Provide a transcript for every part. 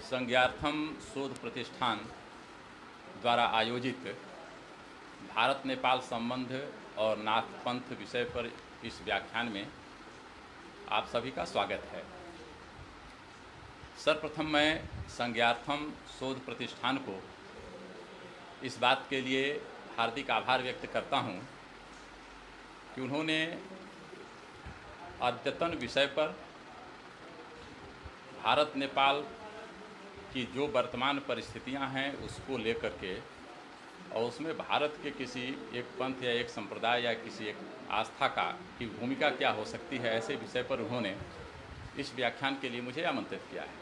संज्ञार्थम शोध प्रतिष्ठान द्वारा आयोजित भारत नेपाल संबंध और नाथपंथ विषय पर इस व्याख्यान में आप सभी का स्वागत है। सर्वप्रथम मैं संज्ञार्थम शोध प्रतिष्ठान को इस बात के लिए हार्दिक आभार व्यक्त करता हूं कि उन्होंने अद्यतन विषय पर भारत नेपाल की जो वर्तमान परिस्थितियां हैं उसको लेकर के और उसमें भारत के किसी एक पंथ या एक संप्रदाय या किसी एक आस्था की भूमिका क्या हो सकती है, ऐसे विषय पर उन्होंने इस व्याख्यान के लिए मुझे आमंत्रित किया है।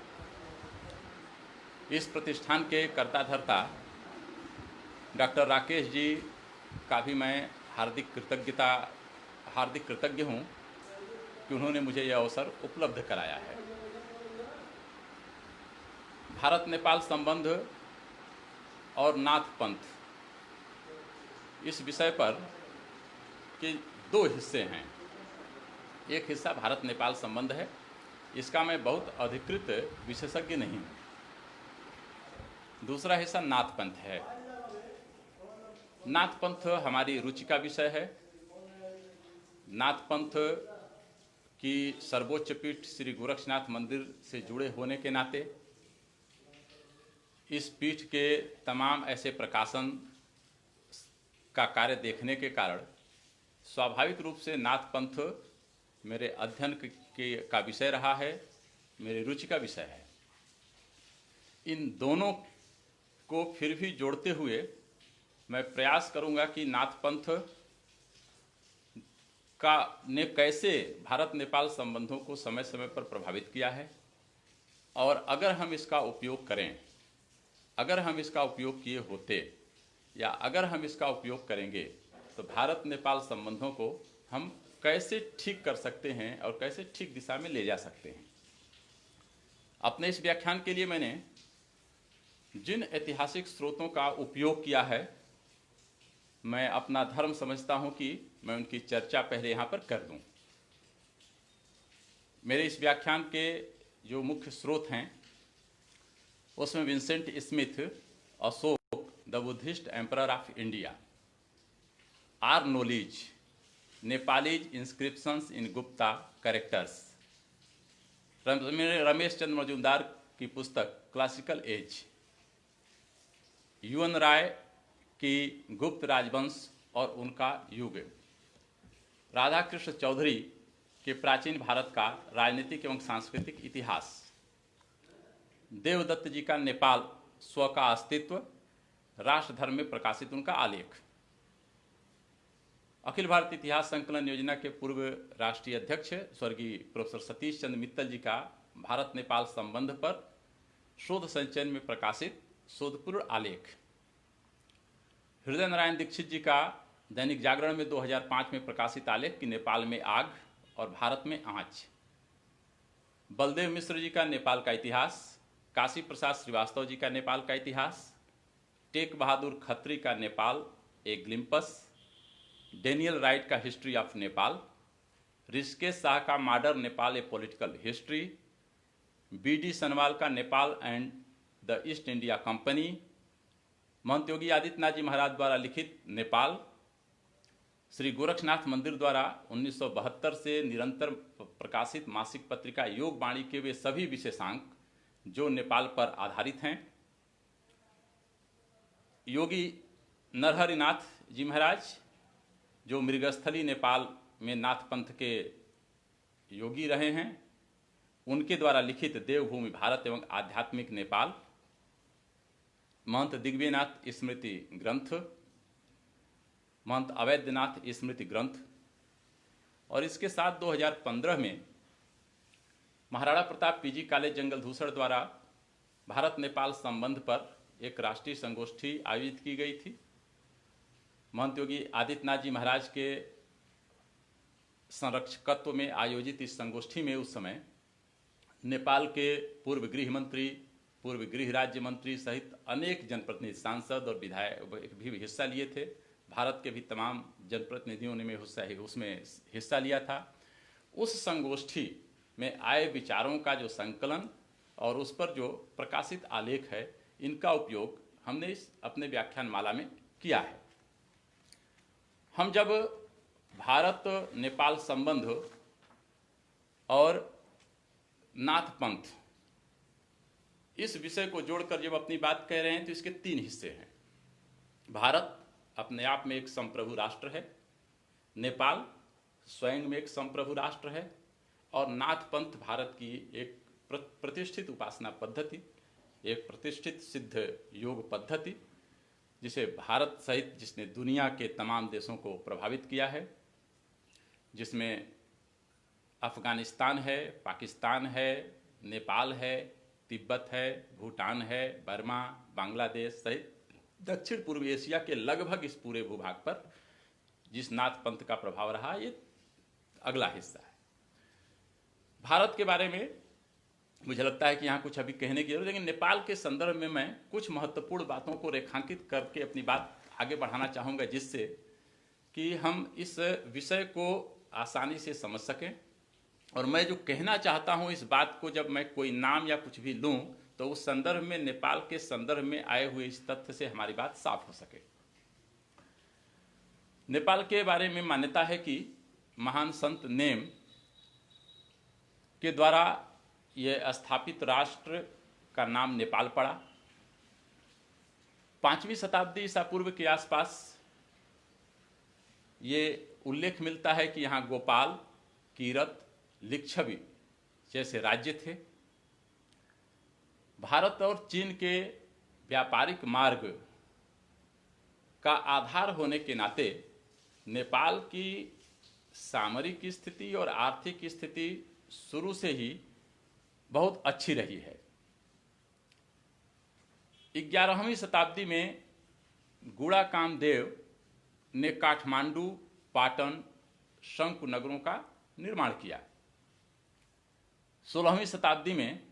इस प्रतिष्ठान के कर्ता धर्ता डॉक्टर राकेश जी का भी मैं हार्दिक कृतज्ञ हूँ कि उन्होंने मुझे यह अवसर उपलब्ध कराया है। भारत नेपाल संबंध और नाथपंथ इस विषय पर के दो हिस्से हैं। एक हिस्सा भारत नेपाल संबंध है, इसका मैं बहुत अधिकृत विशेषज्ञ नहीं हूँ। दूसरा हिस्सा नाथपंथ है। नाथपंथ हमारी रुचि का विषय है। नाथपंथ की सर्वोच्च पीठ श्री गोरक्षनाथ मंदिर से जुड़े होने के नाते इस पीठ के तमाम ऐसे प्रकाशन का कार्य देखने के कारण स्वाभाविक रूप से नाथपंथ मेरे अध्ययन का विषय रहा है, मेरी रुचि का विषय है। इन दोनों को फिर भी जोड़ते हुए मैं प्रयास करूंगा कि नाथपंथ ने कैसे भारत नेपाल संबंधों को समय समय पर प्रभावित किया है और अगर हम इसका उपयोग करें, अगर हम इसका उपयोग किए होते या अगर हम इसका उपयोग करेंगे तो भारत नेपाल संबंधों को हम कैसे ठीक कर सकते हैं और कैसे ठीक दिशा में ले जा सकते हैं। अपने इस व्याख्यान के लिए मैंने जिन ऐतिहासिक स्रोतों का उपयोग किया है, मैं अपना धर्म समझता हूं कि मैं उनकी चर्चा पहले यहाँ पर कर दूं। मेरे इस व्याख्यान के जो मुख्य स्रोत हैं उसमें Vincent Smith, Ashoka the Buddhist emperor of India, R knowledge, Nepalese inscriptions in Gupta characters, Ramesh Chandra Majumdar की पुस्तक क्लासिकल एज, यूएन राय की गुप्त राजवंश और उनका युग, राधाकृष्ण चौधरी के प्राचीन भारत का राजनीतिक एवं सांस्कृतिक इतिहास, देवदत्त जी का नेपाल स्व का अस्तित्व, राष्ट्र धर्म में प्रकाशित उनका आलेख, अखिल भारतीय इतिहास संकलन योजना के पूर्व राष्ट्रीय अध्यक्ष स्वर्गीय प्रोफेसर सतीश चंद्र मित्तल जी का भारत नेपाल संबंध पर शोध संचयन में प्रकाशित शोधपूर्ण आलेख, हृदय नारायण दीक्षित जी का दैनिक जागरण में 2005 में प्रकाशित आलेख कि नेपाल में आग और भारत में आँच, बलदेव मिश्र जी का नेपाल का इतिहास, काशी प्रसाद श्रीवास्तव जी का नेपाल का इतिहास, टेक बहादुर खत्री का Nepal a glimpse, Daniel Wright का हिस्ट्री ऑफ नेपाल, ऋषिकेश शाह का modern Nepal a political history, B D. Sanwal का Nepal and the East India Company, Mahant Yogi Adityanath ji Maharaj द्वारा लिखित नेपाल, श्री गोरक्षनाथ मंदिर द्वारा 1972 से निरंतर प्रकाशित मासिक पत्रिका योग वाणी के वे सभी विशेषांक जो नेपाल पर आधारित हैं, योगी नरहरिनाथ जी महाराज जो मृगस्थली नेपाल में नाथपंथ के योगी रहे हैं, उनके द्वारा लिखित देवभूमि भारत एवं आध्यात्मिक नेपाल, महंत दिग्विजयनाथ स्मृति ग्रंथ, महंत अवैधनाथ स्मृति ग्रंथ, और इसके साथ 2015 में महाराणा प्रताप पीजी कॉलेज जंगल धूसर द्वारा भारत नेपाल संबंध पर एक राष्ट्रीय संगोष्ठी आयोजित की गई थी। महंत योगी आदित्यनाथ जी महाराज के संरक्षकत्व में आयोजित इस संगोष्ठी में उस समय नेपाल के पूर्व गृह मंत्री, पूर्व गृह राज्य मंत्री सहित अनेक जनप्रतिनिधि, सांसद और विधायक भी हिस्सा लिए थे। भारत के भी तमाम जनप्रतिनिधियों ने उसमें हिस्सा लिया था। उस संगोष्ठी में आए विचारों का जो संकलन और उस पर जो प्रकाशित आलेख है, इनका उपयोग हमने इस अपने व्याख्यान माला में किया है। हम जब भारत नेपाल संबंध और नाथ पंथ इस विषय को जोड़कर जब अपनी बात कह रहे हैं तो इसके 3 हिस्से हैं। भारत अपने आप में एक संप्रभु राष्ट्र है, नेपाल स्वयं में एक संप्रभु राष्ट्र है, और नाथ पंथ भारत की एक प्रतिष्ठित उपासना पद्धति, एक प्रतिष्ठित सिद्ध योग पद्धति, जिसे भारत सहित जिसने दुनिया के तमाम देशों को प्रभावित किया है, जिसमें अफगानिस्तान है, पाकिस्तान है, नेपाल है, तिब्बत है, भूटान है, बर्मा, बांग्लादेश सहित दक्षिण पूर्व एशिया के लगभग इस पूरे भूभाग पर जिस नाथ पंथ का प्रभाव रहा, ये अगला हिस्सा है। भारत के बारे में मुझे लगता है कि यहाँ कुछ अभी कहने की जरूरत है, लेकिन नेपाल के संदर्भ में मैं कुछ महत्वपूर्ण बातों को रेखांकित करके अपनी बात आगे बढ़ाना चाहूँगा, जिससे कि हम इस विषय को आसानी से समझ सकें। और मैं जो कहना चाहता हूँ इस बात को, जब मैं कोई नाम या कुछ भी लूँ तो उस संदर्भ में, नेपाल के संदर्भ में आए हुए इस तथ्य से हमारी बात साफ हो सके। नेपाल के बारे में मान्यता है कि महान संत नेम के द्वारा यह स्थापित राष्ट्र का नाम नेपाल पड़ा। 5वीं शताब्दी ईसा पूर्व के आसपास ये उल्लेख मिलता है कि यहाँ गोपाल, कीरत, लिच्छवी जैसे राज्य थे। भारत और चीन के व्यापारिक मार्ग का आधार होने के नाते नेपाल की सामरिक स्थिति और आर्थिक स्थिति शुरू से ही बहुत अच्छी रही है। 11वीं शताब्दी में गुड़ा कामदेव ने काठमांडू, पाटन, शंकु नगरों का निर्माण किया। 16वीं शताब्दी में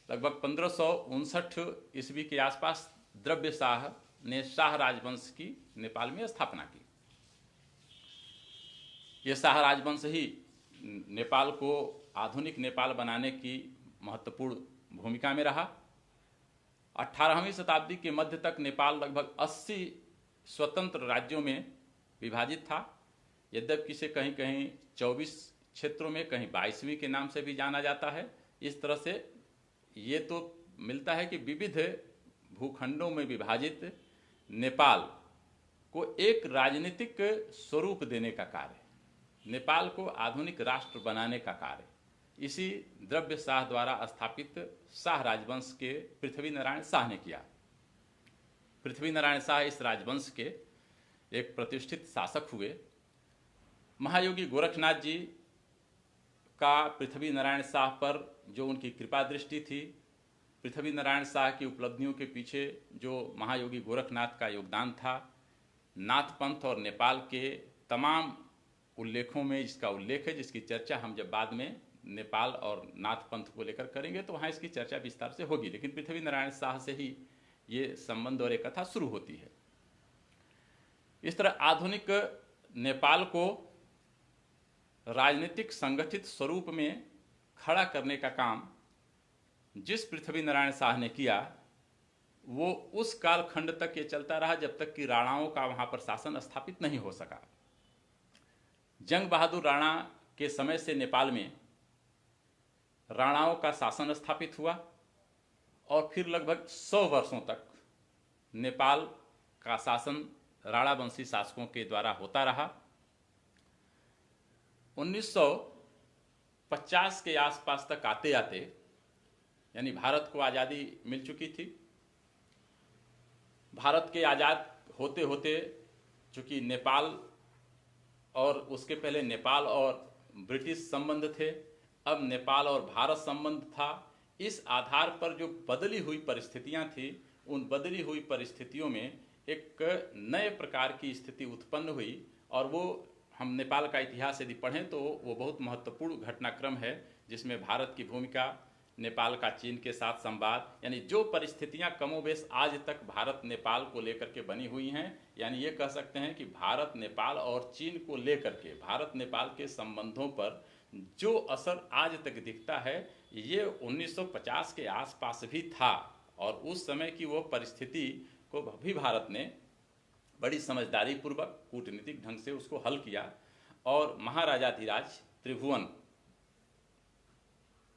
लगभग 1559 ईस्वी के आसपास द्रव्य शाह ने शाह राजवंश की नेपाल में स्थापना की। यह शाह राजवंश ही नेपाल को आधुनिक नेपाल बनाने की महत्वपूर्ण भूमिका में रहा। 18वीं शताब्दी के मध्य तक नेपाल लगभग 80 स्वतंत्र राज्यों में विभाजित था, यद्यपि इसे कहीं कहीं 24 क्षेत्रों में, कहीं 22वीं के नाम से भी जाना जाता है। इस तरह से ये तो मिलता है कि विविध भूखंडों में विभाजित नेपाल को एक राजनीतिक स्वरूप देने का कार्य, नेपाल को आधुनिक राष्ट्र बनाने का कार्य इसी द्रव्य शाह द्वारा स्थापित शाह राजवंश के पृथ्वी नारायण शाह ने किया। पृथ्वी नारायण शाह इस राजवंश के एक प्रतिष्ठित शासक हुए। महायोगी गोरखनाथ जी का पृथ्वी नारायण शाह पर जो उनकी कृपा दृष्टि थी, पृथ्वी नारायण शाह की उपलब्धियों के पीछे जो महायोगी गोरखनाथ का योगदान था, नाथ पंथ और नेपाल के तमाम उल्लेखों में इसका उल्लेख है, जिसकी चर्चा हम जब बाद में नेपाल और नाथ पंथ को लेकर करेंगे तो वहाँ इसकी चर्चा विस्तार से होगी। लेकिन पृथ्वी नारायण शाह से ही ये संबंध और एक कथा शुरू होती है। इस तरह आधुनिक नेपाल को राजनीतिक संगठित स्वरूप में खड़ा करने का काम जिस पृथ्वी नारायण शाह ने किया, वो उस कालखंड तक ये चलता रहा जब तक कि राणाओं का वहाँ पर शासन स्थापित नहीं हो सका। जंग बहादुर राणा के समय से नेपाल में राणाओं का शासन स्थापित हुआ और फिर लगभग 100 वर्षों तक नेपाल का शासन राणावंशी शासकों के द्वारा होता रहा। 1950 के आसपास तक आते आते, यानी भारत को आज़ादी मिल चुकी थी। भारत के आज़ाद होते होते चूंकि नेपाल और उसके पहले नेपाल और ब्रिटिश संबंध थे, अब नेपाल और भारत संबंध था। इस आधार पर जो बदली हुई परिस्थितियां थी, उन बदली हुई परिस्थितियों में एक नए प्रकार की स्थिति उत्पन्न हुई और वो हम नेपाल का इतिहास यदि पढ़ें तो वो बहुत महत्वपूर्ण घटनाक्रम है, जिसमें भारत की भूमिका, नेपाल का चीन के साथ संवाद, यानी जो परिस्थितियां कमोबेश आज तक भारत नेपाल को लेकर के बनी हुई हैं, यानी ये कह सकते हैं कि भारत नेपाल और चीन को लेकर के भारत नेपाल के संबंधों पर जो असर आज तक दिखता है, ये 1950 के आसपास भी था और उस समय की वो परिस्थिति को भी भारत ने बड़ी समझदारी पूर्वक कूटनीतिक ढंग से उसको हल किया और महाराजाधिराज त्रिभुवन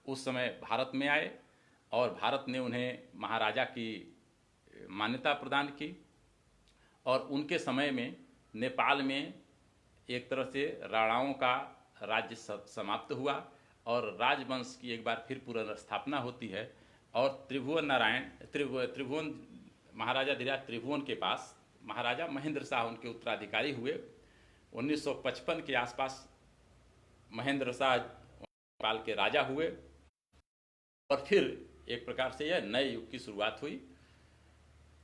उस समय भारत में आए और भारत ने उन्हें महाराजा की मान्यता प्रदान की और उनके समय में नेपाल में एक तरह से राणाओं का राज्य समाप्त हुआ और राजवंश की एक बार फिर पुनर्स्थापना होती है और त्रिभुवन महाराजाधिराज त्रिभुवन के पास महाराजा महेंद्र शाह उनके उत्तराधिकारी हुए। 1955 के आसपास महेंद्र शाह नेपाल के राजा हुए और फिर एक प्रकार से यह नए युग की शुरुआत हुई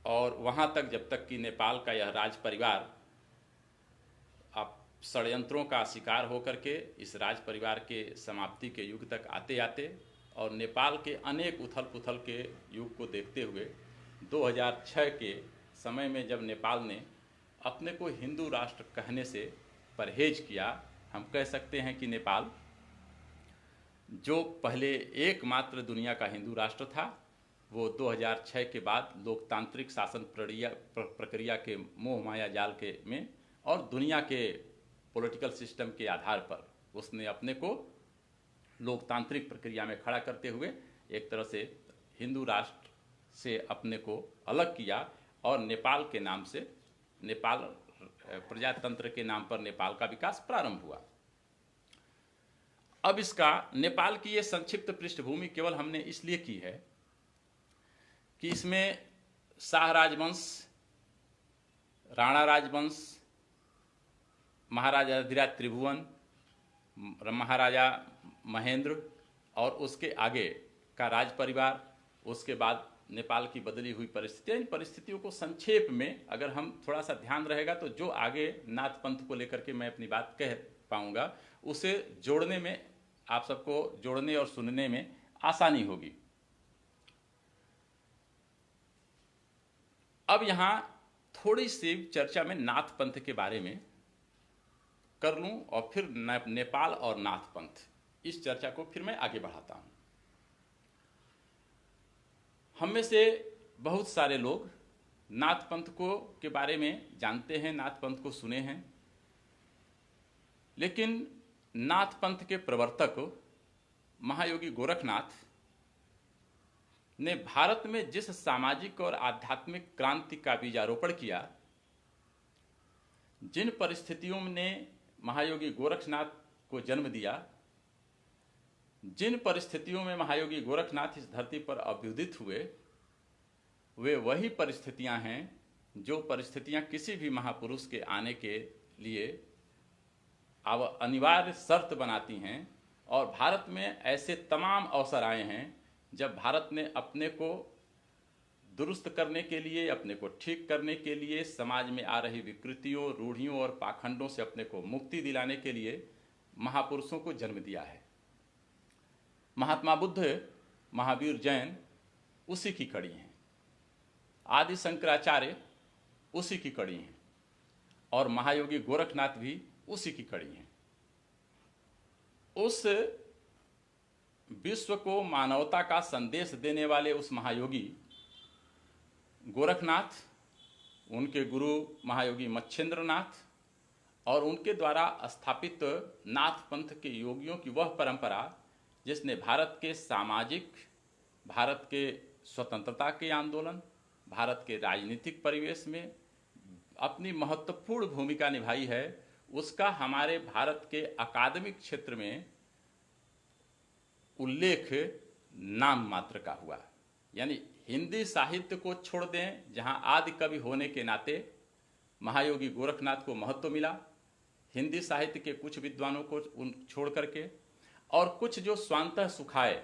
और वहाँ तक जब तक कि नेपाल का यह राज परिवार अब षड्यंत्रों का शिकार होकर के इस राज परिवार के समाप्ति के युग तक आते आते और नेपाल के अनेक उथल पुथल के युग को देखते हुए 2006 के समय में जब नेपाल ने अपने को हिंदू राष्ट्र कहने से परहेज किया, हम कह सकते हैं कि नेपाल जो पहले एकमात्र दुनिया का हिंदू राष्ट्र था वो 2006 के बाद लोकतांत्रिक शासन प्रक्रिया के मोह माया जाल के में और दुनिया के पॉलिटिकल सिस्टम के आधार पर उसने अपने को लोकतांत्रिक प्रक्रिया में खड़ा करते हुए एक तरह से हिंदू राष्ट्र से अपने को अलग किया और नेपाल के नाम से नेपाल प्रजातंत्र के नाम पर नेपाल का विकास प्रारंभ हुआ। अब इसका नेपाल की ये संक्षिप्त पृष्ठभूमि केवल हमने इसलिए की है कि इसमें शाह राजवंश, राणा राजवंश, महाराजाधिराज त्रिभुवन, महाराजा महेंद्र और उसके आगे का राज परिवार, उसके बाद नेपाल की बदली हुई परिस्थितियाँ, इन परिस्थितियों को संक्षेप में अगर हम थोड़ा सा ध्यान रहेगा तो जो आगे नाथ पंथ को लेकर के मैं अपनी बात कह पाऊंगा उसे जोड़ने में, आप सबको जोड़ने और सुनने में आसानी होगी। अब यहाँ थोड़ी सी चर्चा में नाथ पंथ के बारे में कर लूं और फिर नेपाल और नाथ पंथ, इस चर्चा को फिर मैं आगे बढ़ाता हूं। हम में से बहुत सारे लोग नाथ पंथ को के बारे में जानते हैं, नाथ पंथ को सुने हैं, लेकिन नाथ पंथ के प्रवर्तक महायोगी गोरखनाथ ने भारत में जिस सामाजिक और आध्यात्मिक क्रांति का बीजारोपण किया, जिन परिस्थितियों ने महायोगी गोरखनाथ को जन्म दिया, जिन परिस्थितियों में महायोगी गोरखनाथ इस धरती पर अभ्युदित हुए, वे वही परिस्थितियां हैं जो परिस्थितियां किसी भी महापुरुष के आने के लिए अनिवार्य शर्त बनाती हैं। और भारत में ऐसे तमाम अवसर आए हैं जब भारत ने अपने को दुरुस्त करने के लिए, अपने को ठीक करने के लिए, समाज में आ रही विकृतियों, रूढ़ियों और पाखंडों से अपने को मुक्ति दिलाने के लिए महापुरुषों को जन्म दिया है। महात्मा बुद्ध, महावीर जैन उसी की कड़ी हैं, आदि शंकराचार्य उसी की कड़ी हैं और महायोगी गोरखनाथ भी उसी की कड़ी हैं। उस विश्व को मानवता का संदेश देने वाले उस महायोगी गोरखनाथ, उनके गुरु महायोगी मच्छिंद्रनाथ और उनके द्वारा स्थापित नाथ पंथ के योगियों की वह परंपरा जिसने भारत के सामाजिक, भारत के स्वतंत्रता के आंदोलन, भारत के राजनीतिक परिवेश में अपनी महत्वपूर्ण भूमिका निभाई है, उसका हमारे भारत के अकादमिक क्षेत्र में उल्लेख नाम मात्र का हुआ। यानी हिंदी साहित्य को छोड़ दें, जहां आदि कवि होने के नाते महायोगी गोरखनाथ को महत्व मिला, हिंदी साहित्य के कुछ विद्वानों को छोड़ करके और कुछ जो स्वांतः सुखाए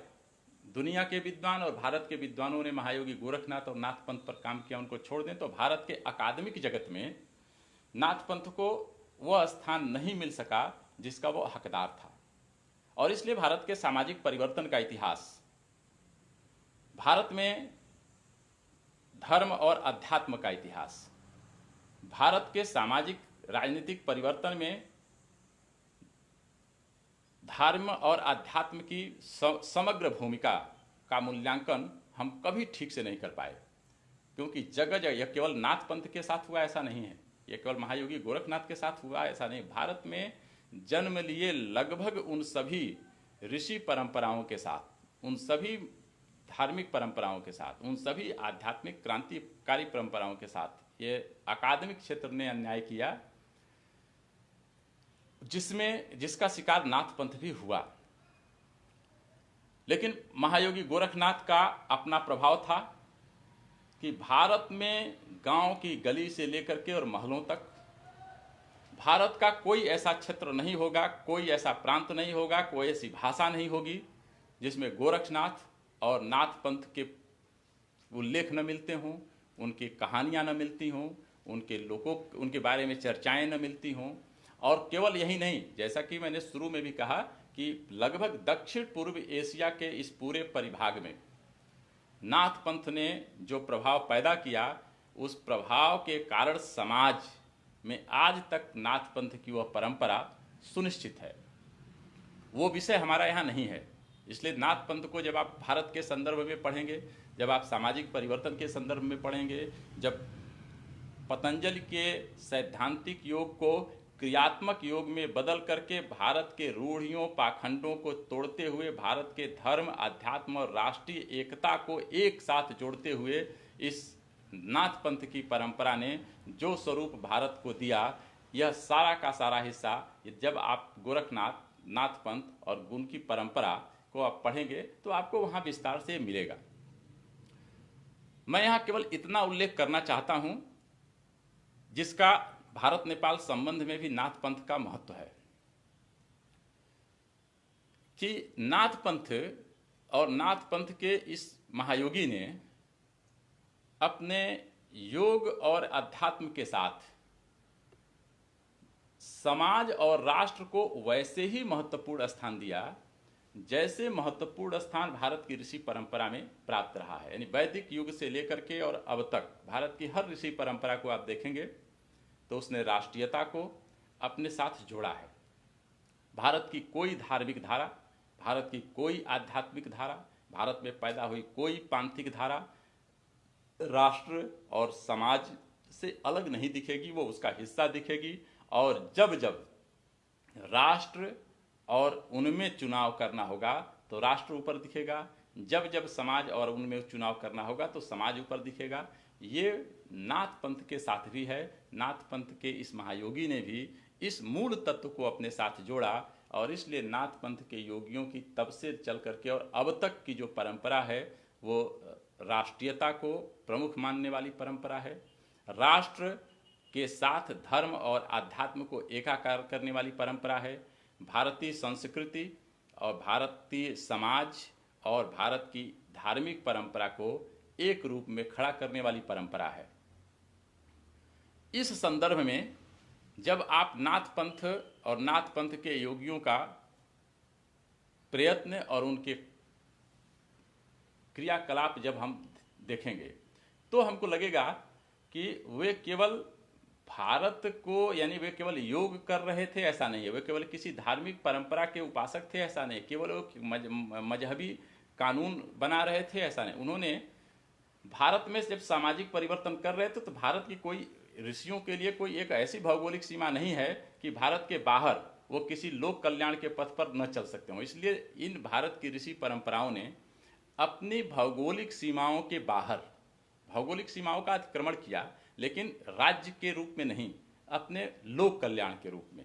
दुनिया के विद्वान और भारत के विद्वानों ने महायोगी गोरखनाथ और नाथ पंथ पर काम किया, उनको छोड़ दें तो भारत के अकादमिक जगत में नाथ पंथ को वह स्थान नहीं मिल सका जिसका वो हकदार था। और इसलिए भारत के सामाजिक परिवर्तन का इतिहास, भारत में धर्म और अध्यात्म का इतिहास, भारत के सामाजिक राजनीतिक परिवर्तन में धर्म और अध्यात्म की समग्र भूमिका का मूल्यांकन हम कभी ठीक से नहीं कर पाए, क्योंकि जगह जगह, यह केवल नाथ पंथ के साथ हुआ ऐसा नहीं है, यह केवल महायोगी गोरखनाथ के साथ हुआ ऐसा नहीं, भारत में जन्म लिए लगभग उन सभी ऋषि परंपराओं के साथ, उन सभी धार्मिक परंपराओं के साथ, उन सभी आध्यात्मिक क्रांतिकारी परंपराओं के साथ ये अकादमिक क्षेत्र ने अन्याय किया, जिसका शिकार नाथ पंथ भी हुआ। लेकिन महायोगी गोरखनाथ का अपना प्रभाव था कि भारत में गांव की गली से लेकर के और महलों तक भारत का कोई ऐसा क्षेत्र नहीं होगा, कोई ऐसा प्रांत नहीं होगा, कोई ऐसी भाषा नहीं होगी जिसमें गोरखनाथ और नाथ पंथ के उल्लेख न मिलते हों, उनकी कहानियां न मिलती हों, उनके बारे में चर्चाएं न मिलती हों। और केवल यही नहीं, जैसा कि मैंने शुरू में भी कहा कि लगभग दक्षिण पूर्व एशिया के इस पूरे परिभाग में नाथ पंथ ने जो प्रभाव पैदा किया, उस प्रभाव के कारण समाज में आज तक नाथ पंथ की वह परंपरा सुनिश्चित है। वो विषय हमारा यहाँ नहीं है, इसलिए नाथ पंथ को जब आप भारत के संदर्भ में पढ़ेंगे, जब आप सामाजिक परिवर्तन के संदर्भ में पढ़ेंगे, जब पतंजलि के सैद्धांतिक योग को क्रियात्मक योग में बदल करके भारत के रूढ़ियों पाखंडों को तोड़ते हुए भारत के धर्म, अध्यात्म और राष्ट्रीय एकता को एक साथ जोड़ते हुए इस नाथ पंथ की परंपरा ने जो स्वरूप भारत को दिया, यह सारा का सारा हिस्सा जब आप गोरखनाथ, नाथ पंथ और उनकी परंपरा को आप पढ़ेंगे तो आपको वहाँ विस्तार से मिलेगा। मैं यहाँ केवल इतना उल्लेख करना चाहता हूँ जिसका भारत नेपाल संबंध में भी नाथ पंथ का महत्व है, कि नाथ पंथ और नाथ पंथ के इस महायोगी ने अपने योग और अध्यात्म के साथ समाज और राष्ट्र को वैसे ही महत्वपूर्ण स्थान दिया जैसे महत्वपूर्ण स्थान भारत की ऋषि परंपरा में प्राप्त रहा है। यानी वैदिक युग से लेकर के और अब तक भारत की हर ऋषि परंपरा को आप देखेंगे तो उसने राष्ट्रीयता को अपने साथ जोड़ा है। भारत की कोई धार्मिक धारा, भारत की कोई आध्यात्मिक धारा, भारत में पैदा हुई कोई पांथिक धारा राष्ट्र और समाज से अलग नहीं दिखेगी, वो उसका हिस्सा दिखेगी। और जब जब राष्ट्र और उनमें चुनाव करना होगा तो राष्ट्र ऊपर दिखेगा, जब जब समाज और उनमें चुनाव करना होगा तो समाज ऊपर दिखेगा। ये नाथ पंथ के साथ भी है। नाथ पंथ के इस महायोगी ने भी इस मूल तत्व को अपने साथ जोड़ा और इसलिए नाथ पंथ के योगियों की तब से चल करके और अब तक की जो परंपरा है वो राष्ट्रीयता को प्रमुख मानने वाली परंपरा है, राष्ट्र के साथ धर्म और आध्यात्म को एकाकार करने वाली परंपरा है, भारतीय संस्कृति और भारतीय समाज और भारत की धार्मिक परंपरा को एक रूप में खड़ा करने वाली परंपरा है। इस संदर्भ में जब आप नाथ पंथ और नाथ पंथ के योगियों का प्रयत्न और उनके क्रियाकलाप जब हम देखेंगे तो हमको लगेगा कि वे केवल भारत को, यानी वे केवल योग कर रहे थे ऐसा नहीं है, वे केवल किसी धार्मिक परंपरा के उपासक थे ऐसा नहीं, केवल वो मजहबी कानून बना रहे थे ऐसा नहीं। उन्होंने भारत में जब सामाजिक परिवर्तन कर रहे थे तो भारत की कोई ऋषियों के लिए कोई एक ऐसी भौगोलिक सीमा नहीं है कि भारत के बाहर वो किसी लोक कल्याण के पथ पर न चल सकते हों। इसलिए इन भारत की ऋषि परंपराओं ने अपनी भौगोलिक सीमाओं के बाहर भौगोलिक सीमाओं का अतिक्रमण किया, लेकिन राज्य के रूप में नहीं, अपने लोक कल्याण के रूप में।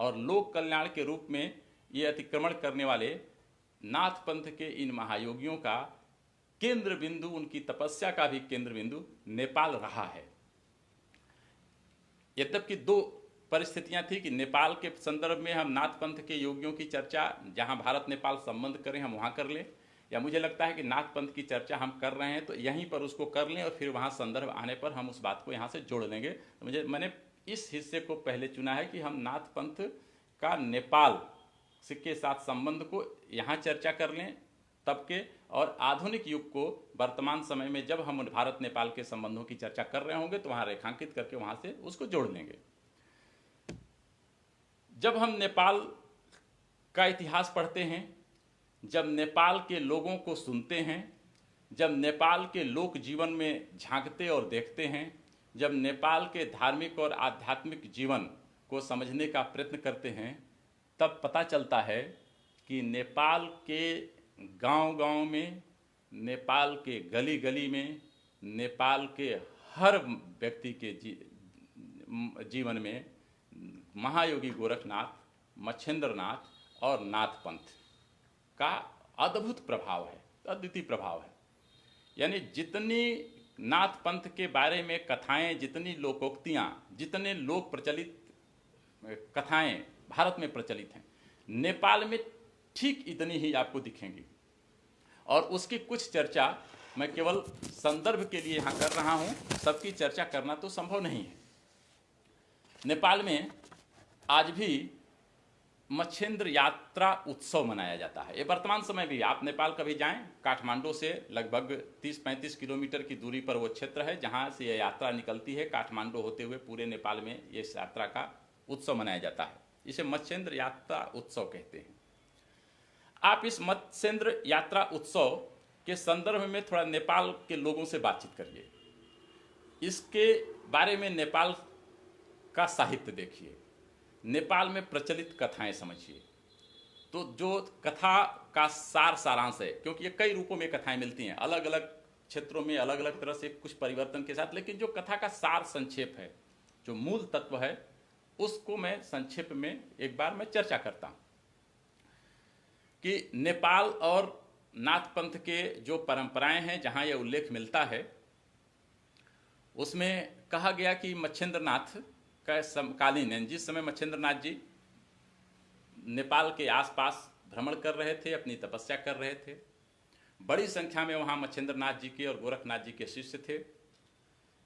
और लोक कल्याण के रूप में ये अतिक्रमण करने वाले नाथ पंथ के इन महायोगियों का केंद्र बिंदु, उनकी तपस्या का भी केंद्र बिंदु नेपाल रहा है। यद्यपि दो परिस्थितियां थी कि नेपाल के संदर्भ में हम नाथ पंथ के योगियों की चर्चा जहां भारत नेपाल संबंध करें हम वहां कर लें, या मुझे लगता है कि नाथ पंथ की चर्चा हम कर रहे हैं तो यहीं पर उसको कर लें और फिर वहां संदर्भ आने पर हम उस बात को यहां से जोड़ लेंगे। तो मैंने इस हिस्से को पहले चुना है कि हम नाथ पंथ का नेपाल के साथ संबंध को यहाँ चर्चा कर लें तब के, और आधुनिक युग को वर्तमान समय में जब हम भारत नेपाल के संबंधों की चर्चा कर रहे होंगे तो वहाँ रेखांकित करके वहाँ से उसको जोड़ लेंगे। जब हम नेपाल का इतिहास पढ़ते हैं, जब नेपाल के लोगों को सुनते हैं, जब नेपाल के लोक जीवन में झांकते और देखते हैं, जब नेपाल के धार्मिक और आध्यात्मिक जीवन को समझने का प्रयत्न करते हैं, तब पता चलता है कि नेपाल के गांव-गांव में, नेपाल के गली गली में, नेपाल के हर व्यक्ति के जीवन में महायोगी गोरखनाथ, मच्छिंद्रनाथ और नाथ पंथ का अद्भुत प्रभाव है, अद्वितीय प्रभाव है। यानी जितनी नाथ पंथ के बारे में कथाएं, जितनी लोकोक्तियाँ, जितने लोक प्रचलित कथाएं भारत में प्रचलित हैं, नेपाल में ठीक इतनी ही आपको दिखेंगी। और उसकी कुछ चर्चा मैं केवल संदर्भ के लिए यहाँ कर रहा हूँ, सबकी चर्चा करना तो संभव नहीं है। नेपाल में आज भी मच्छिंद्र यात्रा उत्सव मनाया जाता है। ये वर्तमान समय भी, आप नेपाल कभी जाएं, काठमांडू से लगभग 30-35 किलोमीटर की दूरी पर वो क्षेत्र है जहाँ से ये यात्रा निकलती है। काठमांडू होते हुए पूरे नेपाल में ये यात्रा का उत्सव मनाया जाता है। इसे मच्छिंद्र यात्रा उत्सव कहते हैं। आप इस मत्स्येंद्र यात्रा उत्सव के संदर्भ में थोड़ा नेपाल के लोगों से बातचीत करिए, इसके बारे में नेपाल का साहित्य देखिए, नेपाल में प्रचलित कथाएं समझिए। तो जो कथा का सारांश है, क्योंकि ये कई रूपों में कथाएं मिलती हैं, अलग अलग क्षेत्रों में अलग अलग तरह से कुछ परिवर्तन के साथ, लेकिन जो कथा का सार संक्षेप है, जो मूल तत्व है, उसको मैं संक्षेप में एक बार मैं चर्चा करता हूं कि नेपाल और नाथ पंथ के जो परंपराएं हैं, जहां यह उल्लेख मिलता है, उसमें कहा गया कि मच्छिंद्रनाथ का समकालीन, जिस समय मच्छिंद्रनाथ जी नेपाल के आसपास भ्रमण कर रहे थे, अपनी तपस्या कर रहे थे, बड़ी संख्या में वहां मच्छिंद्रनाथ जी के और गोरखनाथ जी के शिष्य थे।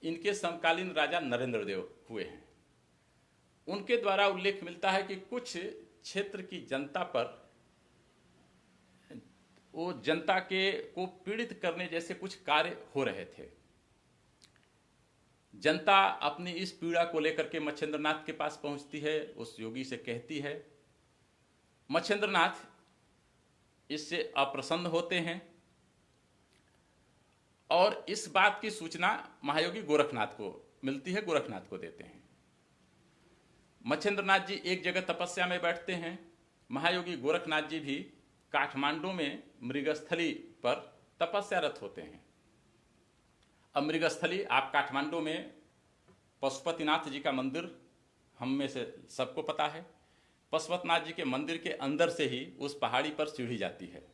इनके समकालीन राजा नरेंद्र देव हुए हैं। उनके द्वारा उल्लेख मिलता है कि कुछ क्षेत्र की जनता पर, वो जनता के को पीड़ित करने जैसे कुछ कार्य हो रहे थे। जनता अपनी इस पीड़ा को लेकर के मच्छिंद्रनाथ के पास पहुंचती है, उस योगी से कहती है। मच्छिंद्रनाथ इससे अप्रसन्न होते हैं और इस बात की सूचना महायोगी गोरखनाथ को मिलती है, गोरखनाथ को देते हैं। मच्छिंद्रनाथ जी एक जगह तपस्या में बैठते हैं, महायोगी गोरखनाथ जी भी काठमांडू में मृगस्थली पर तपस्यारत होते हैं। अब मृगस्थली, आप काठमांडू में पशुपतिनाथ जी का मंदिर हम में से सबको पता है। पशुपतिनाथ जी के मंदिर के अंदर से ही उस पहाड़ी पर सीढ़ी जाती है।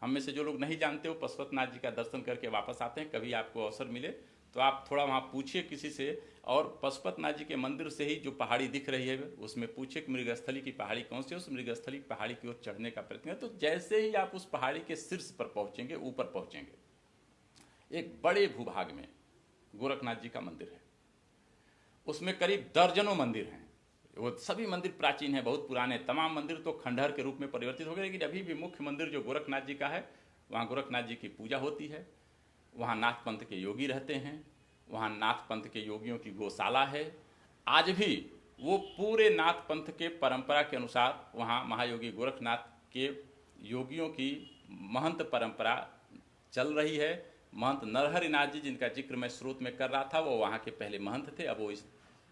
हम में से जो लोग नहीं जानते वो पशुपतिनाथ जी का दर्शन करके वापस आते हैं। कभी आपको अवसर मिले तो आप थोड़ा वहाँ पूछिए किसी से, और पशुपतिनाथ जी के मंदिर से ही जो पहाड़ी दिख रही है उसमें पूछिए कि मृगस्थली की पहाड़ी कौन सी है। उस मृगस्थली की पहाड़ी की ओर चढ़ने का प्रयत्न है, तो जैसे ही आप उस पहाड़ी के शीर्ष पर पहुँचेंगे, ऊपर पहुँचेंगे, एक बड़े भूभाग में गोरखनाथ जी का मंदिर है। उसमें करीब दर्जनों मंदिर हैं। वो सभी मंदिर प्राचीन हैं, बहुत पुराने। तमाम मंदिर तो खंडहर के रूप में परिवर्तित हो गए, लेकिन अभी भी मुख्य मंदिर जो गोरखनाथ जी का है, वहाँ गोरखनाथ जी की पूजा होती है। वहाँ नाथ पंथ के योगी रहते हैं, वहाँ नाथ पंथ के योगियों की गौशाला है। आज भी वो पूरे नाथ पंथ के परंपरा के अनुसार वहाँ महायोगी गोरखनाथ के योगियों की महंत परंपरा चल रही है। महंत नरहरिनाथ जी, जिनका जिक्र मैं स्रोत में कर रहा था, वो वहाँ के पहले महंत थे, अब वो इस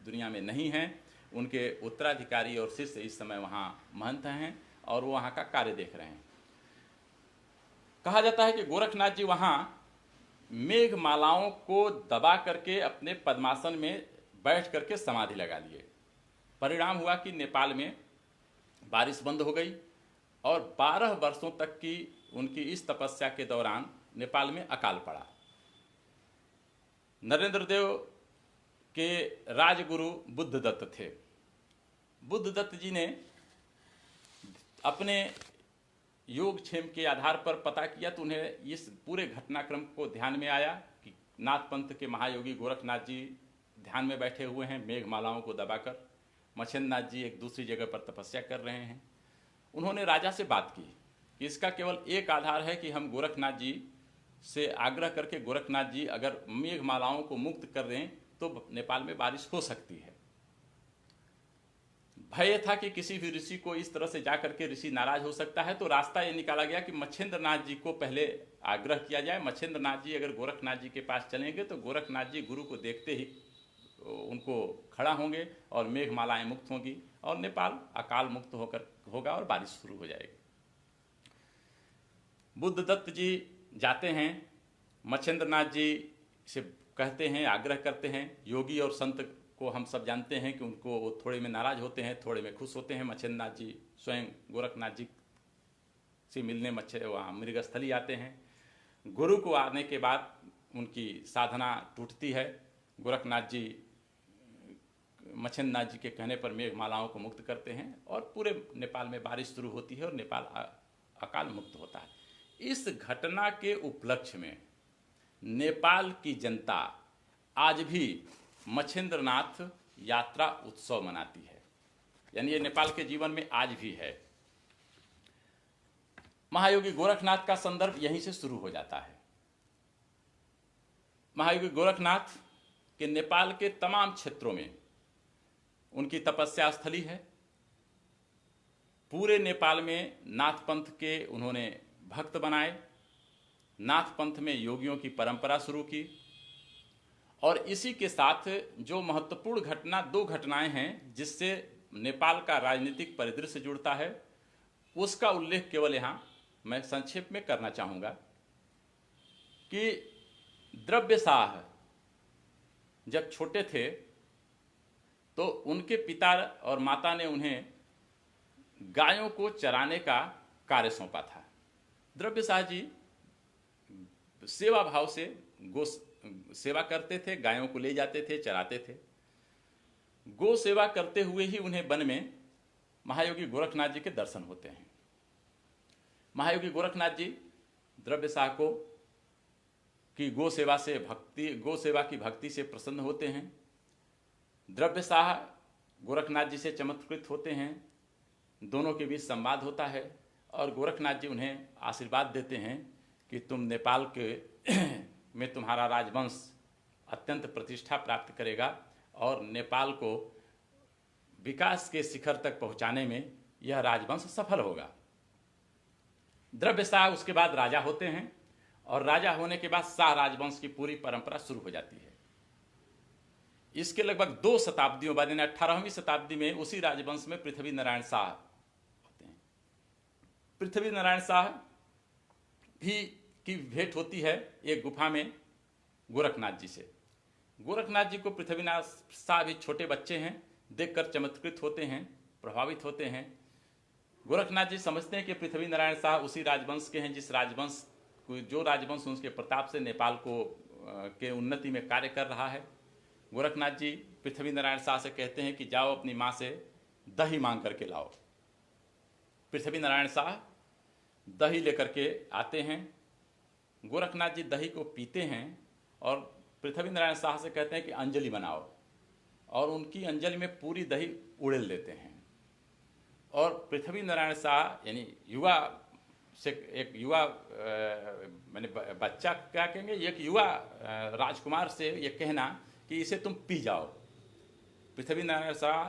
दुनिया में नहीं हैं। उनके उत्तराधिकारी और शिष्य इस समय वहाँ महंत हैं और वो वहाँ का कार्य देख रहे हैं। कहा जाता है कि गोरखनाथ जी वहाँ मेघमालाओं को दबा करके अपने पद्मासन में बैठ करके समाधि लगा लिए। परिणाम हुआ कि नेपाल में बारिश बंद हो गई और 12 वर्षों तक की उनकी इस तपस्या के दौरान नेपाल में अकाल पड़ा। नरेंद्र देव के राजगुरु बुद्धदत्त थे। बुद्धदत्त जी ने अपने योगक्षेम के आधार पर पता किया तो उन्हें इस पूरे घटनाक्रम को ध्यान में आया कि नाथ पंथ के महायोगी गोरखनाथ जी ध्यान में बैठे हुए हैं मेघमालाओं को दबाकर, मच्छिंद्रनाथ जी एक दूसरी जगह पर तपस्या कर रहे हैं। उन्होंने राजा से बात की कि इसका केवल एक आधार है कि हम गोरखनाथ जी से आग्रह करके गोरखनाथ जी अगर मेघमालाओं को मुक्त कर दें तो नेपाल में बारिश हो सकती है। भय था कि किसी भी ऋषि को इस तरह से जाकर के ऋषि नाराज हो सकता है, तो रास्ता ये निकाला गया कि मच्छेंद्रनाथ जी को पहले आग्रह किया जाए। मच्छेंद्रनाथ जी अगर गोरखनाथ जी के पास चलेंगे तो गोरखनाथ जी गुरु को देखते ही उनको खड़ा होंगे और मेघमालाएं मुक्त होंगी और नेपाल अकाल मुक्त होकर होगा और बारिश शुरू हो जाएगी। बुद्ध दत्त जी जाते हैं, मच्छेंद्रनाथ जी से कहते हैं, आग्रह करते हैं। योगी और संत को हम सब जानते हैं कि उनको वो थोड़े में नाराज होते हैं, थोड़े में खुश होते हैं। मच्छेंद्रनाथ जी स्वयं गोरखनाथ जी से मिलने वहाँ मृगस्थली आते हैं। गुरु को आने के बाद उनकी साधना टूटती है। गोरखनाथ जी मच्छेंद्रनाथ जी के कहने पर मेघमालाओं को मुक्त करते हैं और पूरे नेपाल में बारिश शुरू होती है और नेपाल अकाल मुक्त होता है। इस घटना के उपलक्ष्य में नेपाल की जनता आज भी मच्छेंद्रनाथ यात्रा उत्सव मनाती है, यानी ये नेपाल के जीवन में आज भी है। महायोगी गोरखनाथ का संदर्भ यहीं से शुरू हो जाता है। महायोगी गोरखनाथ के नेपाल के तमाम क्षेत्रों में उनकी तपस्या स्थली है। पूरे नेपाल में नाथ पंथ के उन्होंने भक्त बनाए, नाथ पंथ में योगियों की परंपरा शुरू की और इसी के साथ जो महत्वपूर्ण घटना, दो घटनाएं हैं जिससे नेपाल का राजनीतिक परिदृश्य जुड़ता है, उसका उल्लेख केवल यहाँ मैं संक्षेप में करना चाहूँगा कि द्रव्यशाह जब छोटे थे तो उनके पिता और माता ने उन्हें गायों को चराने का कार्य सौंपा था। द्रव्यशाह जी सेवा भाव से गो सेवा करते थे, गायों को ले जाते थे, चराते थे। गो सेवा करते हुए ही उन्हें वन में महायोगी गोरखनाथ जी के दर्शन होते हैं। महायोगी गोरखनाथ जी द्रव्यशाह को कि गो सेवा की भक्ति से प्रसन्न होते हैं। द्रव्यशाह गोरखनाथ जी से चमत्कृत होते हैं, दोनों के बीच संवाद होता है और गोरखनाथ जी उन्हें आशीर्वाद देते हैं कि तुम नेपाल के में तुम्हारा राजवंश अत्यंत प्रतिष्ठा प्राप्त करेगा और नेपाल को विकास के शिखर तक पहुंचाने में यह राजवंश सफल होगा। द्रव्यशाह उसके बाद राजा होते हैं और राजा होने के बाद शाह राजवंश की पूरी परंपरा शुरू हो जाती है। इसके लगभग 2 शताब्दियों बाद, यानी 18वीं शताब्दी में उसी राजवंश में पृथ्वी नारायण शाह होते हैं। पृथ्वी नारायण शाह भी की भेंट होती है एक गुफा में गोरखनाथ जी से। गोरखनाथ जी को पृथ्वीनाथ शाह भी छोटे बच्चे हैं, देखकर चमत्कृत होते हैं, प्रभावित होते हैं। गोरखनाथ जी समझते हैं कि पृथ्वी नारायण शाह उसी राजवंश के हैं जो राजवंश उसके प्रताप से नेपाल को के उन्नति में कार्य कर रहा है। गोरखनाथ जी पृथ्वी नारायण शाह से कहते हैं कि जाओ अपनी माँ से दही मांग करके लाओ। पृथ्वी नारायण शाह दही लेकर के आते हैं। गोरखनाथ जी दही को पीते हैं और पृथ्वी नारायण शाह से कहते हैं कि अंजलि बनाओ और उनकी अंजलि में पूरी दही उड़ेल देते हैं। और पृथ्वी नारायण शाह यानी युवा से एक युवा मैंने बच्चा क्या कहेंगे, एक युवा राजकुमार से ये कहना कि इसे तुम पी जाओ। पृथ्वी नारायण शाह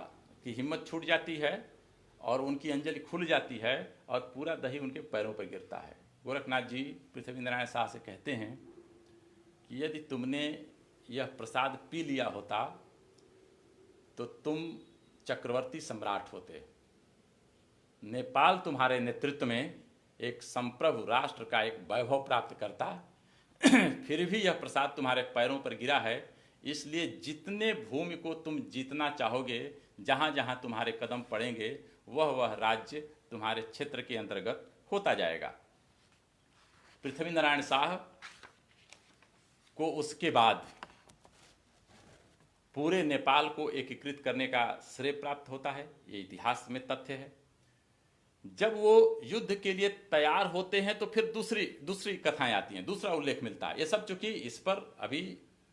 की हिम्मत छूट जाती है और उनकी अंजलि खुल जाती है और पूरा दही उनके पैरों पर गिरता है। गोरखनाथ जी पृथ्वी नारायण शाह से कहते हैं कि यदि तुमने यह प्रसाद पी लिया होता तो तुम चक्रवर्ती सम्राट होते। नेपाल तुम्हारे नेतृत्व में एक संप्रभु राष्ट्र का एक वैभव प्राप्त करता, फिर भी यह प्रसाद तुम्हारे पैरों पर गिरा है। इसलिए जितने भूमि को तुम जीतना चाहोगे, जहाँ जहाँ तुम्हारे कदम पड़ेंगे, वह राज्य तुम्हारे क्षेत्र के अंतर्गत होता जाएगा। पृथ्वी नारायण शाह को उसके बाद पूरे नेपाल को एकीकृत करने का श्रेय प्राप्त होता है। ये इतिहास में तथ्य है। जब वो युद्ध के लिए तैयार होते हैं तो फिर दूसरी कथाएं आती हैं, दूसरा उल्लेख मिलता है। ये सब चूंकि इस पर अभी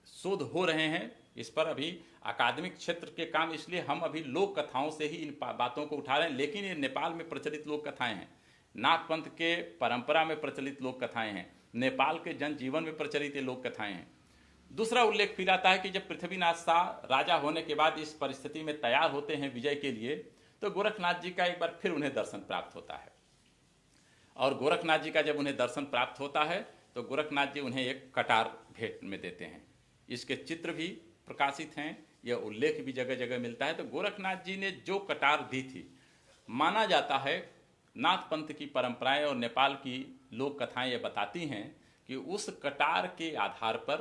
शोध हो रहे हैं, इस पर अभी अकादमिक क्षेत्र के काम, इसलिए हम अभी लोक कथाओं से ही इन बातों को उठा रहे हैं। लेकिन ये नेपाल में प्रचलित लोक कथाएं हैं, नाथ पंथ के परंपरा में प्रचलित लोक कथाएं हैं, नेपाल के जनजीवन में प्रचलित ये लोक कथाएं हैं। दूसरा उल्लेख फिर आता है कि जब पृथ्वीनाथ शाह राजा होने के बाद इस परिस्थिति में तैयार होते हैं विजय के लिए, तो गोरखनाथ जी का एक बार फिर उन्हें दर्शन प्राप्त होता है। और गोरखनाथ जी का जब उन्हें दर्शन प्राप्त होता है तो गोरखनाथ जी उन्हें एक कटार भेंट में देते हैं। इसके चित्र भी प्रकाशित हैं, यह उल्लेख भी जगह जगह मिलता है। तो गोरखनाथ जी ने जो कटार दी थी, माना जाता है, नाथ पंथ की परंपराएं और नेपाल की लोक कथाएं ये बताती हैं कि उस कटार के आधार पर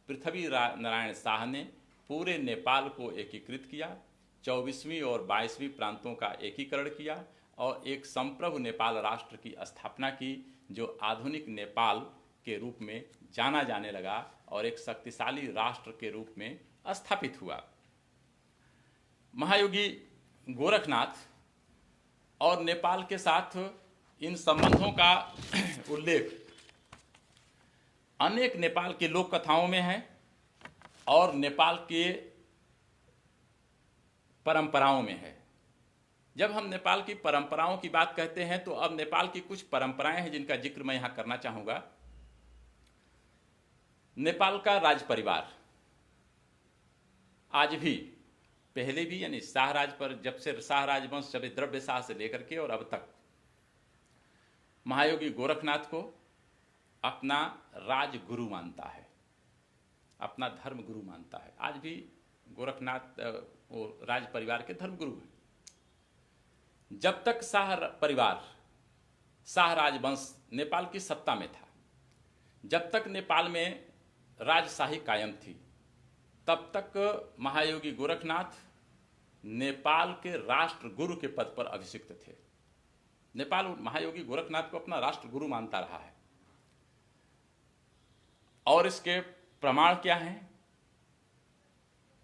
पृथ्वी नारायण शाह ने पूरे नेपाल को एकीकृत किया, 24वीं और 22वीं प्रांतों का एकीकरण किया और एक संप्रभु नेपाल राष्ट्र की स्थापना की, जो आधुनिक नेपाल के रूप में जाना जाने लगा और एक शक्तिशाली राष्ट्र के रूप में स्थापित हुआ। महायोगी गोरखनाथ और नेपाल के साथ इन संबंधों का उल्लेख अनेक नेपाल के लोक कथाओं में है और नेपाल के परंपराओं में है। जब हम नेपाल की परंपराओं की बात कहते हैं तो अब नेपाल की कुछ परंपराएं हैं जिनका जिक्र मैं यहां करना चाहूंगा। नेपाल का राज परिवार आज भी, पहले भी यानी शाहराज पर, जब से शाह राजवंश चले, द्रव्य शाह से लेकर के और अब तक, महायोगी गोरखनाथ को अपना राजगुरु मानता है, अपना धर्म गुरु मानता है। आज भी गोरखनाथ वो राज परिवार के धर्मगुरु हैं। जब तक शाह परिवार, शाह राजवंश नेपाल की सत्ता में था, जब तक नेपाल में राजशाही कायम थी, तब तक महायोगी गोरखनाथ नेपाल के राष्ट्र गुरु के पद पर अभिषिक्त थे। नेपाल महायोगी गोरखनाथ को अपना राष्ट्र गुरु मानता रहा है। और इसके प्रमाण क्या हैं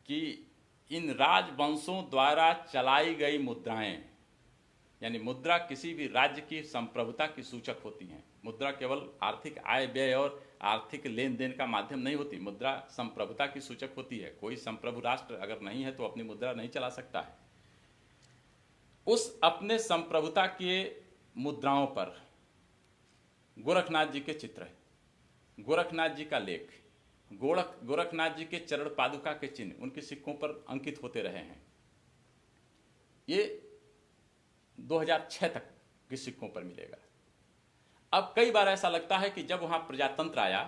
कि इन राजवंशों द्वारा चलाई गई मुद्राएं, यानी मुद्रा किसी भी राज्य की संप्रभुता की सूचक होती हैं। मुद्रा केवल आर्थिक आय व्यय और आर्थिक लेन देन का माध्यम नहीं होती, मुद्रा संप्रभुता की सूचक होती है। कोई संप्रभु राष्ट्र अगर नहीं है तो अपनी मुद्रा नहीं चला सकता है। उस अपने संप्रभुता के मुद्राओं पर गोरखनाथ जी के चित्र है, गोरखनाथ जी का लेख, गोरखनाथ जी के चरण पादुका के चिन्ह उनके सिक्कों पर अंकित होते रहे हैं। ये 2006 तक के सिक्कों पर मिलेगा। अब कई बार ऐसा लगता है कि जब वहां प्रजातंत्र आया,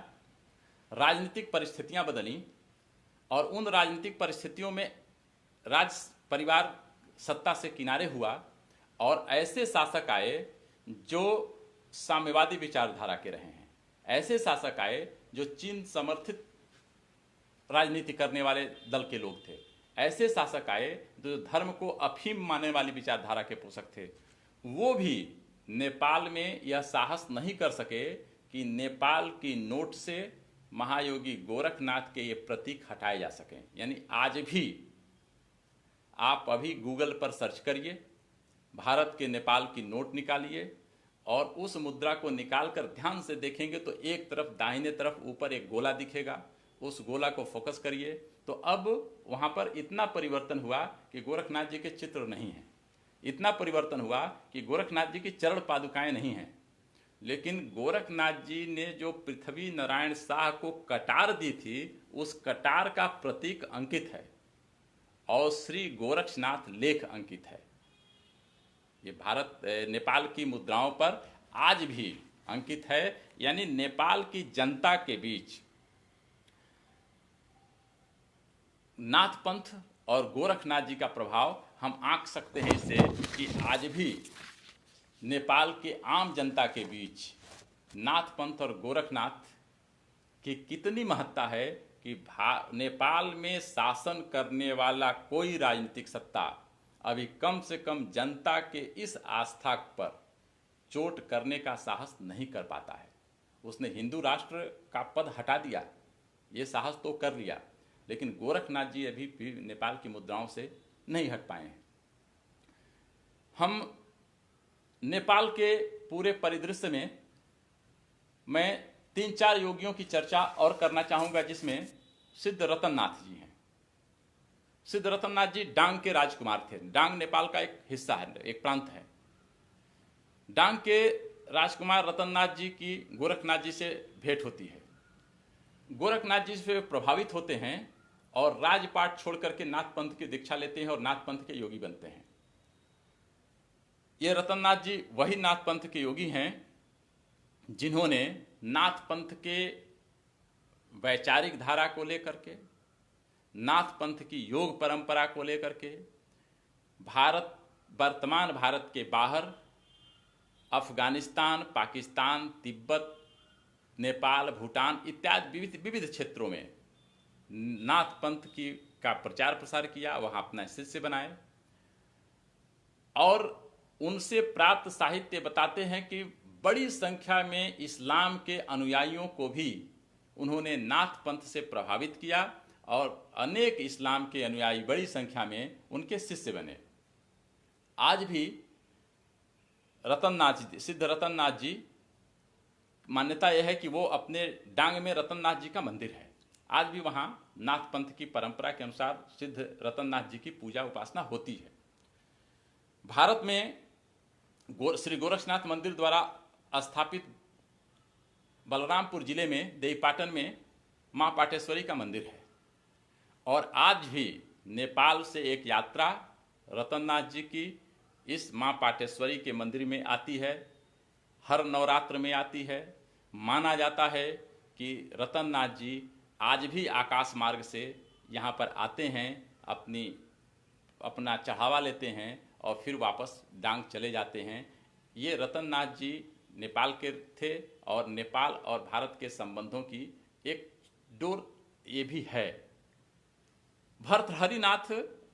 राजनीतिक परिस्थितियां बदली और उन राजनीतिक परिस्थितियों में राज परिवार सत्ता से किनारे हुआ और ऐसे शासक आए जो साम्यवादी विचारधारा के रहे हैं, ऐसे शासक आए जो चीन समर्थित राजनीति करने वाले दल के लोग थे, ऐसे शासक आए जो धर्म को अफीम मानने वाली विचारधारा के पोषक थे। वो भी नेपाल में यह साहस नहीं कर सके कि नेपाल की नोट से महायोगी गोरखनाथ के ये प्रतीक हटाए जा सकें। यानी आज भी आप अभी गूगल पर सर्च करिए, भारत के नेपाल की नोट निकालिए और उस मुद्रा को निकालकर ध्यान से देखेंगे तो एक तरफ दाहिने तरफ ऊपर एक गोला दिखेगा, उस गोला को फोकस करिए तो अब वहां पर इतना परिवर्तन हुआ कि गोरखनाथ जी के चित्र नहीं हैं, इतना परिवर्तन हुआ कि गोरखनाथ जी की चरण पादुकाएं नहीं हैं। लेकिन गोरखनाथ जी ने जो पृथ्वी नारायण शाह को कटार दी थी, उस कटार का प्रतीक अंकित है और श्री गोरक्षनाथ लेख अंकित है। ये भारत नेपाल की मुद्राओं पर आज भी अंकित है। यानी नेपाल की जनता के बीच नाथ पंथ और गोरखनाथ जी का प्रभाव हम आंक सकते हैं इससे कि आज भी नेपाल के आम जनता के बीच नाथ पंथ और गोरखनाथ की कितनी महत्ता है कि नेपाल में शासन करने वाला कोई राजनीतिक सत्ता अभी कम से कम जनता के इस आस्था पर चोट करने का साहस नहीं कर पाता है। उसने हिंदू राष्ट्र का पद हटा दिया, ये साहस तो कर लिया, लेकिन गोरखनाथ जी अभी भी नेपाल की मुद्राओं से नहीं हट पाए हैं। हम नेपाल के पूरे परिदृश्य में मैं 3-4 योगियों की चर्चा और करना चाहूंगा, जिसमें सिद्ध रतननाथ जी हैं। सिद्ध रतननाथ जी डांग के राजकुमार थे। डांग नेपाल का एक हिस्सा है, एक प्रांत है। डांग के राजकुमार रतननाथ जी की गोरखनाथ जी से भेंट होती है। गोरखनाथ जी से प्रभावित होते हैं और राजपाट छोड़ करके नाथ पंथ की दीक्षा लेते हैं और नाथ पंथ के योगी बनते हैं। ये रतन नाथ जी वही नाथ पंथ के योगी हैं जिन्होंने नाथ पंथ के वैचारिक धारा को लेकर के, नाथ पंथ की योग परंपरा को लेकर के वर्तमान भारत के बाहर अफगानिस्तान, पाकिस्तान, तिब्बत, नेपाल, भूटान इत्यादि विविध क्षेत्रों में नाथ पंथ का प्रचार प्रसार किया, वहाँ अपना शिष्य बनाए और उनसे प्राप्त साहित्य बताते हैं कि बड़ी संख्या में इस्लाम के अनुयायियों को भी उन्होंने नाथ पंथ से प्रभावित किया और अनेक इस्लाम के अनुयायी बड़ी संख्या में उनके शिष्य बने। आज भी सिद्ध रतन नाथ जी, मान्यता यह है कि वो अपने डांग में रतन नाथ जी का मंदिर है। आज भी वहाँ नाथ पंथ की परंपरा के अनुसार सिद्ध रतन नाथ जी की पूजा उपासना होती है। भारत में श्री गोरक्षनाथ मंदिर द्वारा स्थापित बलरामपुर जिले में देवीपाटन में मां पाटेश्वरी का मंदिर है और आज भी नेपाल से एक यात्रा रतननाथ जी की इस मां पाटेश्वरी के मंदिर में आती है, हर नवरात्र में आती है। माना जाता है कि रतननाथ जी आज भी आकाश मार्ग से यहाँ पर आते हैं, अपना चढ़ावा लेते हैं और फिर वापस डांग चले जाते हैं। ये रतननाथ जी नेपाल के थे और नेपाल और भारत के संबंधों की एक डोर ये भी है। भर्तृहरिनाथ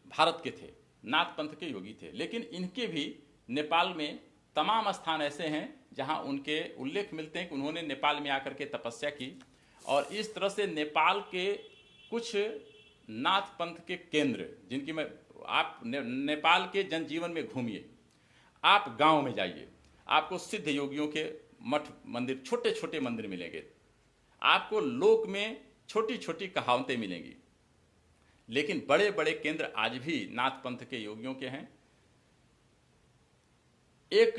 भारत के थे, नाथ पंथ के योगी थे, लेकिन इनके भी नेपाल में तमाम स्थान ऐसे हैं जहां उनके उल्लेख मिलते हैं कि उन्होंने नेपाल में आकर के तपस्या की और इस तरह से नेपाल के कुछ नाथ पंथ के केंद्र जिनकी मैं आप नेपाल के जनजीवन में घूमिए, आप गांव में जाइए, आपको सिद्ध योगियों के मठ मंदिर, छोटे छोटे मंदिर मिलेंगे, आपको लोक में छोटी छोटी कहावतें मिलेंगी, लेकिन बड़े बड़े केंद्र आज भी नाथ पंथ के योगियों के हैं। एक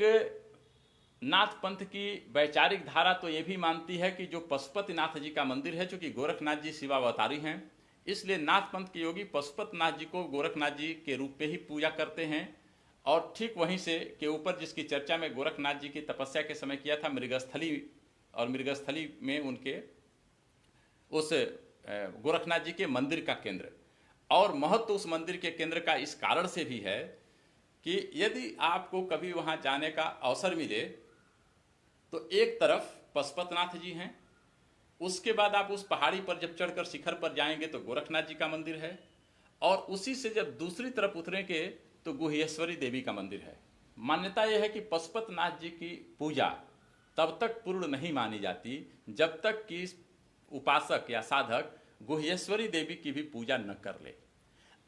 नाथ पंथ की वैचारिक धारा तो ये भी मानती है कि जो पशुपतिनाथ जी का मंदिर है, चूंकि गोरखनाथ जी शिवावतारी हैं, इसलिए नाथ पंथ के योगी पशुपतिनाथ जी को गोरखनाथ जी के रूप में ही पूजा करते हैं। और ठीक वहीं से के ऊपर जिसकी चर्चा में गोरखनाथ जी की तपस्या के समय किया था मृगस्थली, और मृगस्थली में उनके उस गोरखनाथ जी के मंदिर का केंद्र और महत्व उस मंदिर के केंद्र का इस कारण से भी है कि यदि आपको कभी वहां जाने का अवसर मिले तो एक तरफ पशुपतिनाथ जी हैं, उसके बाद आप उस पहाड़ी पर जब चढ़कर शिखर पर जाएंगे तो गोरखनाथ जी का मंदिर है और उसी से जब दूसरी तरफ उतरेंगे तो गुह्येश्वरी देवी का मंदिर है। मान्यता यह है कि पशुपतिनाथ जी की पूजा तब तक पूर्ण नहीं मानी जाती जब तक कि उपासक या साधक गुह्येश्वरी देवी की भी पूजा न कर ले।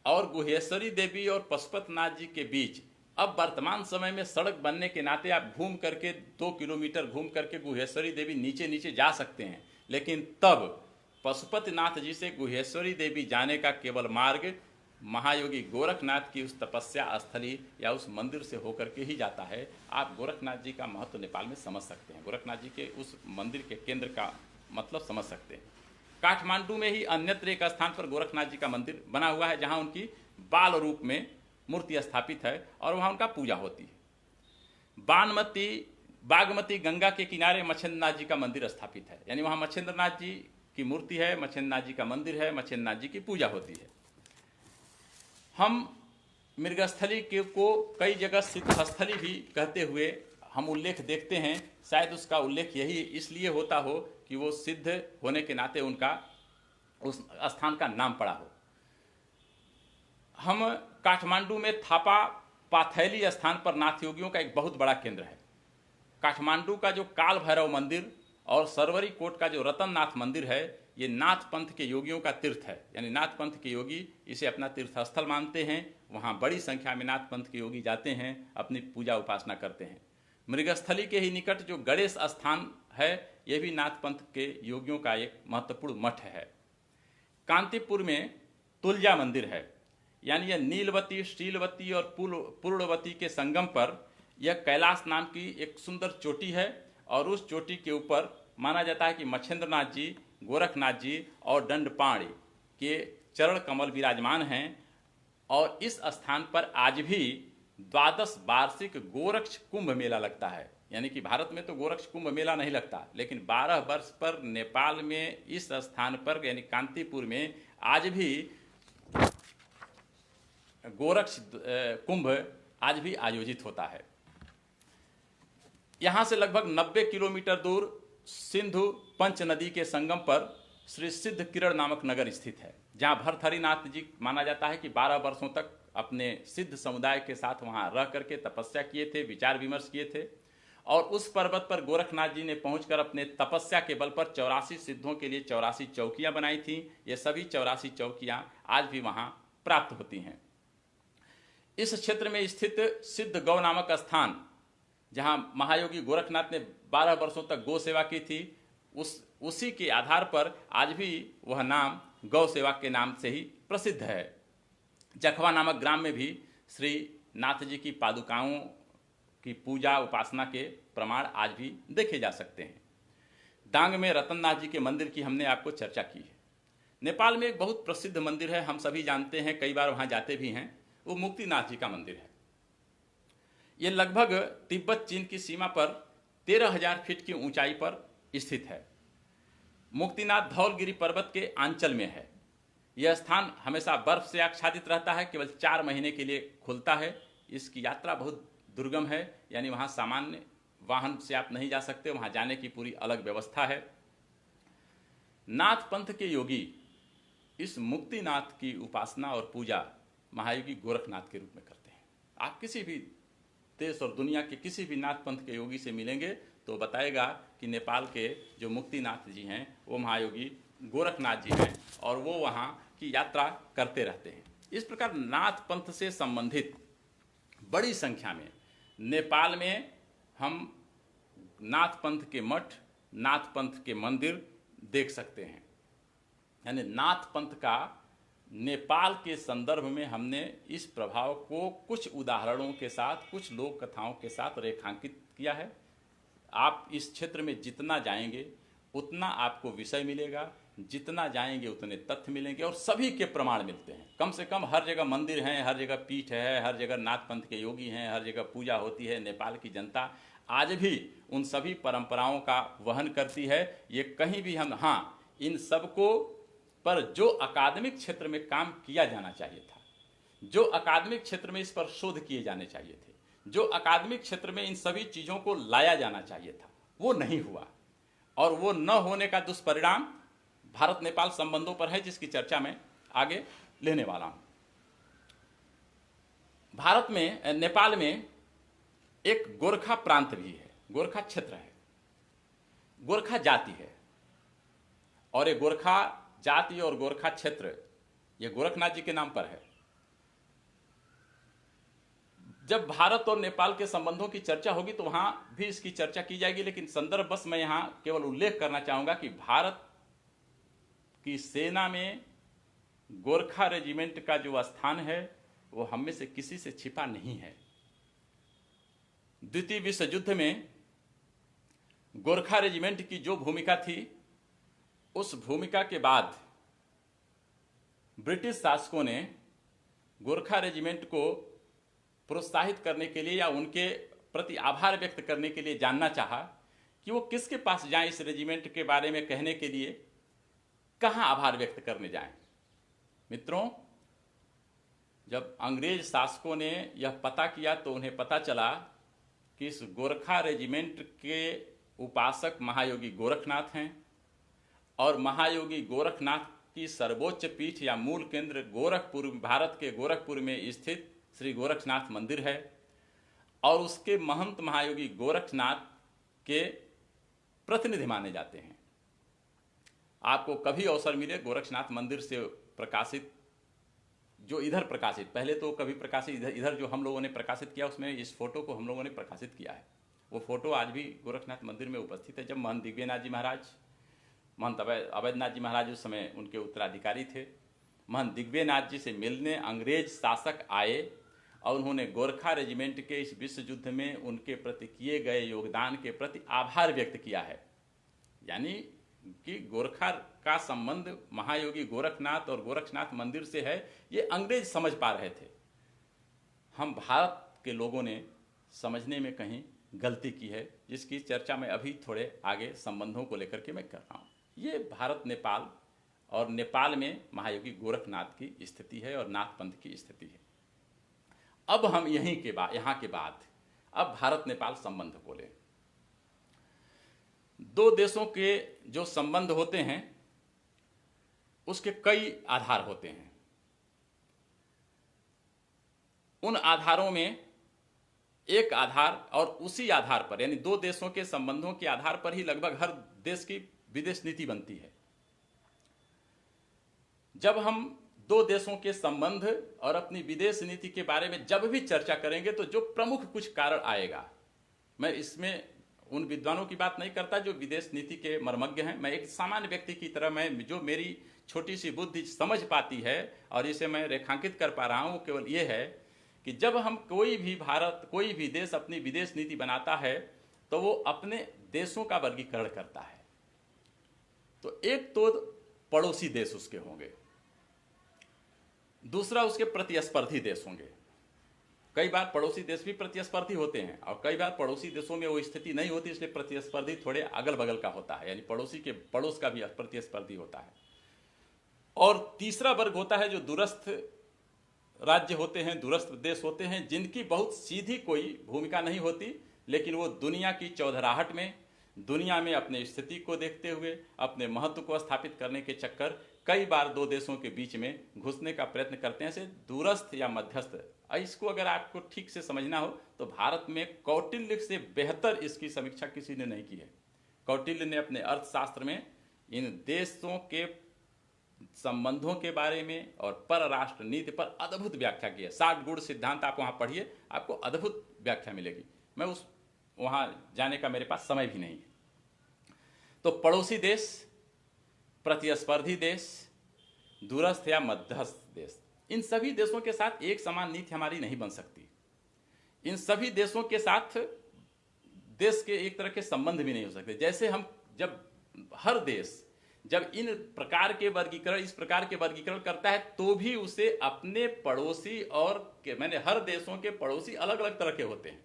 और गुह्येश्वरी देवी और पशुपतिनाथ जी के बीच अब वर्तमान समय में सड़क बनने के नाते आप घूम करके 2 किलोमीटर घूम करके गुह्येश्वरी देवी नीचे नीचे जा सकते हैं, लेकिन तब पशुपतिनाथ जी से गुह्येश्वरी देवी जाने का केवल मार्ग महायोगी गोरखनाथ की उस तपस्या स्थली या उस मंदिर से होकर के ही जाता है। आप गोरखनाथ जी का महत्व नेपाल में समझ सकते हैं, गोरखनाथ जी के उस मंदिर के केंद्र का मतलब समझ सकते हैं। काठमांडू में ही अन्यत्र एक स्थान पर गोरखनाथ जी का मंदिर बना हुआ है जहां उनकी बाल रूप में मूर्ति स्थापित है और वहां उनका पूजा होती है। बागमती गंगा के किनारे मच्छिंद्रनाथ जी का मंदिर स्थापित है, यानी वहां मच्छिंद्रनाथ जी की मूर्ति है, मच्छिंद्रनाथ जी का मंदिर है, मच्छिंद्रनाथ जी की पूजा होती है। हम मृगस्थली को कई जगह सिद्धस्थली भी कहते हुए हम उल्लेख देखते हैं, शायद उसका उल्लेख यही इसलिए होता हो कि वो सिद्ध होने के नाते उनका उस स्थान का नाम पड़ा हो। हम काठमांडू में थापा पाथैली स्थान पर नाथ योगियों का एक बहुत बड़ा केंद्र है। काठमांडू का जो काल भैरव मंदिर और सरवरी कोट का जो रतननाथ मंदिर है, ये नाथ पंथ के योगियों का तीर्थ है, यानी नाथ पंथ के योगी इसे अपना तीर्थस्थल मानते हैं। वहाँ बड़ी संख्या में नाथ पंथ के योगी जाते हैं, अपनी पूजा उपासना करते हैं। मृगस्थली के ही निकट जो गणेश स्थान है, यह भी नाथ पंथ के योगियों का एक महत्वपूर्ण मठ है। कांतिपुर में तुलजा मंदिर है, यानी यह नीलवती, श्रीलवती और पूर्णवती के संगम पर यह कैलाश नाम की एक सुंदर चोटी है और उस चोटी के ऊपर माना जाता है कि मच्छिंद्रनाथ जी, गोरखनाथ जी और दंडपाणि के चरण कमल विराजमान हैं। और इस स्थान पर आज भी द्वादश वार्षिक गोरक्ष कुंभ मेला लगता है। यानी कि भारत में तो गोरक्ष कुंभ मेला नहीं लगता, लेकिन 12 वर्ष पर नेपाल में इस स्थान पर यानी कांतिपुर में आज भी गोरक्ष कुंभ आज भी आयोजित होता है। यहां से लगभग 90 किलोमीटर दूर सिंधु पंच नदी के संगम पर श्री सिद्ध किरण नामक नगर स्थित है, जहां भर्तहरिनाथ जी माना जाता है कि 12 वर्षों तक अपने सिद्ध समुदाय के साथ वहां रह करके तपस्या किए थे, विचार विमर्श किए थे। और उस पर्वत पर गोरखनाथ जी ने पहुंचकर अपने तपस्या के बल पर 84 सिद्धों के लिए 84 चौकियां बनाई थीं। ये सभी 84 चौकियां आज भी वहां प्राप्त होती हैं। इस क्षेत्र में स्थित सिद्ध गौ नामक स्थान, जहां महायोगी गोरखनाथ ने 12 वर्षों तक गौ सेवा की थी, उसी के आधार पर आज भी वह नाम गौ सेवा के नाम से ही प्रसिद्ध है। जखवा नामक ग्राम में भी श्री नाथ जी की पादुकाओं की पूजा उपासना के प्रमाण आज भी देखे जा सकते हैं। दांग में रतननाथ जी के मंदिर की हमने आपको चर्चा की है। नेपाल में एक बहुत प्रसिद्ध मंदिर है, हम सभी जानते हैं, कई बार वहां जाते भी हैं, वो मुक्तिनाथ जी का मंदिर है। ये लगभग तिब्बत चीन की सीमा पर 13,000 फीट की ऊंचाई पर स्थित है। मुक्तिनाथ धौलगिरी पर्वत के आंचल में है। यह स्थान हमेशा बर्फ से आच्छादित रहता है, केवल 4 महीने के लिए खुलता है। इसकी यात्रा बहुत दुर्गम है, यानी वहाँ सामान्य वाहन से आप नहीं जा सकते, वहाँ जाने की पूरी अलग व्यवस्था है। नाथ पंथ के योगी इस मुक्तिनाथ की उपासना और पूजा महायोगी गोरखनाथ के रूप में करते हैं। आप किसी भी देश और दुनिया के किसी भी नाथ पंथ के योगी से मिलेंगे तो बताएगा कि नेपाल के जो मुक्तिनाथ जी हैं वो महायोगी गोरखनाथ जी हैं और वो वहाँ की यात्रा करते रहते हैं। इस प्रकार नाथ पंथ से संबंधित बड़ी संख्या में नेपाल में हम नाथ पंथ के मठ, नाथ पंथ के मंदिर देख सकते हैं। यानी नाथ पंथ का नेपाल के संदर्भ में हमने इस प्रभाव को कुछ उदाहरणों के साथ, कुछ लोक कथाओं के साथ रेखांकित किया है। आप इस क्षेत्र में जितना जाएंगे उतना आपको विषय मिलेगा, जितना जाएंगे उतने तथ्य मिलेंगे और सभी के प्रमाण मिलते हैं। कम से कम हर जगह मंदिर हैं, हर जगह पीठ है, हर जगह नाथ पंथ के योगी हैं, हर जगह पूजा होती है। नेपाल की जनता आज भी उन सभी परंपराओं का वहन करती है। ये कहीं भी हम इन सबको पर जो अकादमिक क्षेत्र में काम किया जाना चाहिए था, जो अकादमिक क्षेत्र में इस पर शोध किए जाने चाहिए थे, जो अकादमिक क्षेत्र में इन सभी चीज़ों को लाया जाना चाहिए था, वो नहीं हुआ। और वो न होने का दुष्परिणाम भारत नेपाल संबंधों पर है, जिसकी चर्चा मैं आगे लेने वाला हूं। भारत में, नेपाल में एक गोरखा प्रांत भी है, गोरखा क्षेत्र है, गोरखा जाति है। और ये गोरखा जाति और गोरखा क्षेत्र ये गोरखनाथ जी के नाम पर है। जब भारत और नेपाल के संबंधों की चर्चा होगी तो वहां भी इसकी चर्चा की जाएगी, लेकिन संदर्भ बस मैं यहां केवल उल्लेख करना चाहूंगा कि भारत की सेना में गोरखा रेजिमेंट का जो स्थान है वो हम में से किसी से छिपा नहीं है। द्वितीय विश्व युद्ध में गोरखा रेजिमेंट की जो भूमिका थी, उस भूमिका के बाद ब्रिटिश शासकों ने गोरखा रेजिमेंट को प्रोत्साहित करने के लिए या उनके प्रति आभार व्यक्त करने के लिए जानना चाहा कि वो किसके पास जाएं इस रेजिमेंट के बारे में कहने के लिए, कहां आभार व्यक्त करने जाएं। मित्रों, जब अंग्रेज शासकों ने यह पता किया तो उन्हें पता चला कि इस गोरखा रेजिमेंट के उपासक महायोगी गोरखनाथ हैं और महायोगी गोरखनाथ की सर्वोच्च पीठ या मूल केंद्र गोरखपुर, भारत के गोरखपुर में स्थित श्री गोरखनाथ मंदिर है और उसके महंत महायोगी गोरखनाथ के प्रतिनिधि माने जाते हैं। आपको कभी अवसर मिले गोरखनाथ मंदिर से प्रकाशित, जो इधर प्रकाशित, पहले तो कभी प्रकाशित इधर जो हम लोगों ने प्रकाशित किया, उसमें इस फोटो को हम लोगों ने प्रकाशित किया है। वो फोटो आज भी गोरखनाथ मंदिर में उपस्थित है। जब महंत दिव्यनाथ जी महाराज, महंत अवैधनाथ जी महाराज उस समय उनके उत्तराधिकारी थे, महंत दिव्यनाथ जी से मिलने अंग्रेज शासक आए और उन्होंने गोरखा रेजिमेंट के इस विश्व युद्ध में उनके प्रति किए गए योगदान के प्रति आभार व्यक्त किया है। यानी कि गोरखा का संबंध महायोगी गोरखनाथ और गोरखनाथ मंदिर से है, ये अंग्रेज समझ पा रहे थे। हम भारत के लोगों ने समझने में कहीं गलती की है, जिसकी चर्चा मैं अभी थोड़े आगे संबंधों को लेकर के मैं कर रहा हूँ। ये भारत नेपाल और नेपाल में महायोगी गोरखनाथ की स्थिति है और नाथ पंथ की स्थिति है। अब हम यहाँ के बाद अब भारत नेपाल संबंध को लें। दो देशों के जो संबंध होते हैं उसके कई आधार होते हैं। उन आधारों में एक आधार, और उसी आधार पर यानी दो देशों के संबंधों के आधार पर ही लगभग हर देश की विदेश नीति बनती है। जब हम दो देशों के संबंध और अपनी विदेश नीति के बारे में जब भी चर्चा करेंगे तो जो प्रमुख कुछ कारण आएगा, मैं इसमें उन विद्वानों की बात नहीं करता जो विदेश नीति के मर्मज्ञ हैं। मैं एक सामान्य व्यक्ति की तरह, मैं जो मेरी छोटी सी बुद्धि समझ पाती है और इसे मैं रेखांकित कर पा रहा हूं, वो केवल ये है कि जब हम कोई भी देश अपनी विदेश नीति बनाता है तो वो अपने देशों का वर्गीकरण करता है। तो एक तो पड़ोसी देश उसके होंगे, दूसरा उसके प्रतिस्पर्धी देश होंगे। कई बार पड़ोसी देश भी प्रतिस्पर्धी होते हैं और कई बार पड़ोसी देशों में वो स्थिति नहीं होती, इसलिए प्रतिस्पर्धी थोड़े अगल बगल का होता है, यानी पड़ोसी के पड़ोस का भी प्रतिस्पर्धी होता है। और तीसरा वर्ग होता है जो दूरस्थ राज्य होते हैं, दूरस्थ देश होते हैं, जिनकी बहुत सीधी कोई भूमिका नहीं होती, लेकिन वो दुनिया की चौधराहट में, दुनिया में अपने स्थिति को देखते हुए अपने महत्व को स्थापित करने के चक्कर कई बार दो देशों के बीच में घुसने का प्रयत्न करते हैं। ऐसे दूरस्थ या मध्यस्थ, इसको अगर आपको ठीक से समझना हो तो भारत में कौटिल्य से बेहतर इसकी समीक्षा किसी ने नहीं की है। कौटिल्य ने अपने अर्थशास्त्र में इन देशों के संबंधों के बारे में और परराष्ट्र नीति पर अद्भुत व्याख्या की है। 60 गुण सिद्धांत आप वहां पढ़िए, आपको अद्भुत व्याख्या मिलेगी। मैं वहां जाने का मेरे पास समय भी नहीं है। तो पड़ोसी देश, प्रतिस्पर्धी देश, दूरस्थ या मध्यस्थ देश, इन सभी देशों के साथ एक समान नीति हमारी नहीं बन सकती। इन सभी देशों के साथ देश के एक तरह के संबंध भी नहीं हो सकते। जैसे हम हर देश जब इन प्रकार के वर्गीकरण, इस प्रकार के वर्गीकरण करता है तो भी उसे अपने पड़ोसी हर देशों के पड़ोसी अलग अलग तरह के होते हैं।